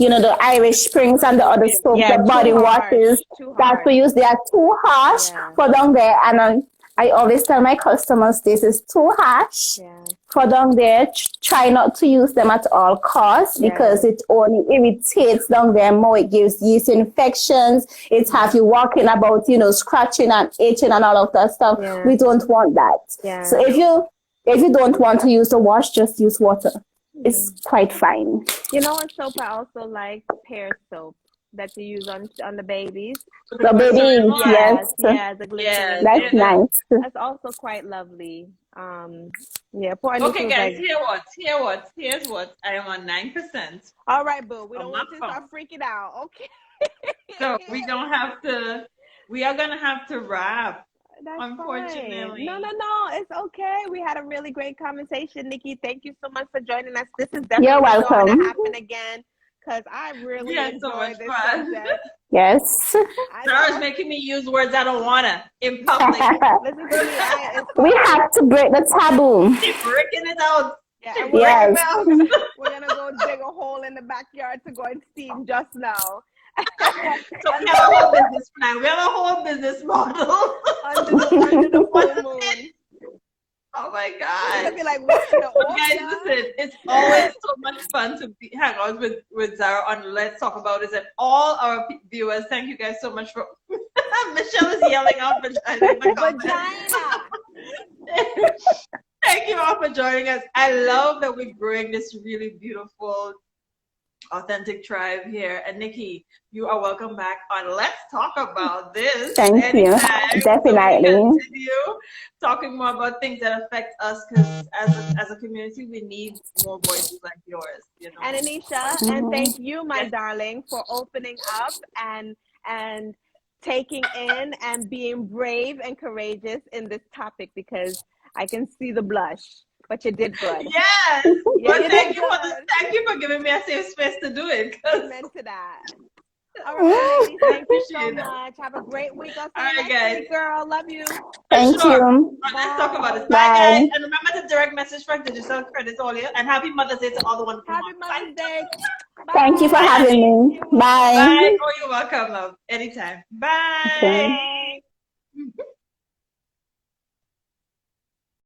the Irish Springs and the other soaps, the body washes that we use, they are too harsh for down there. And I always tell my customers this is too harsh for down there. Try not to use them at all costs because it only irritates down there more. It gives yeast infections. It have you walking about, scratching and itching and all of that stuff. We don't want that. So if you don't want to use the wash, just use water. It's quite fine. You know what soap I also like? Pear soap that you use on the babies. The babies, yes. Yeah, the glycerin. That's nice. That's also quite lovely. Okay, guys, here's what. I am on 9%. All right, boo. We don't want to start freaking out. Okay. So we are gonna have to wrap. That's unfortunately. Fine. No. It's okay. We had a really great conversation, Nikki. Thank you so much for joining us. This is definitely going to happen again because I really enjoyed this subject. Yes. Sarah's making me use words I don't wanna in public. Listen to me. We have to break the taboo. She's breaking it out. Yeah, we're gonna go dig a hole in the backyard to go and steam just now. So we have a whole business plan. We have a whole business model. under the full moon. Oh my God. Be like, guys, listen, it's always so much fun to hang out with Zara on Let's Talk About This, and all our viewers. Thank you guys so much for Michelle is yelling out Vagina. Thank you all for joining us. I love that we bring this really beautiful, authentic tribe here. And Nikki, you are welcome back on Let's Talk About This. Thank you. Definitely. So continue talking more about things that affect us, because as a community, we need more voices like yours. And Anisha, and thank you, my darling, for opening up and taking in and being brave and courageous in this topic, because I can see the blush. But you did good. Yes. But thank you for giving me a safe space to do it. Amen to that. All right, ladies, thank you so much. Have a great week. I'll see you next week, girl. Love you. Thank you. Let's talk about it. Bye, guys. And remember to direct message for digital credits all year. And happy Mother's Day to all the wonderful Happy Mother's Day. Bye. Thank you for having me. Bye. Bye. Oh, you're welcome, love. Anytime. Bye. Okay.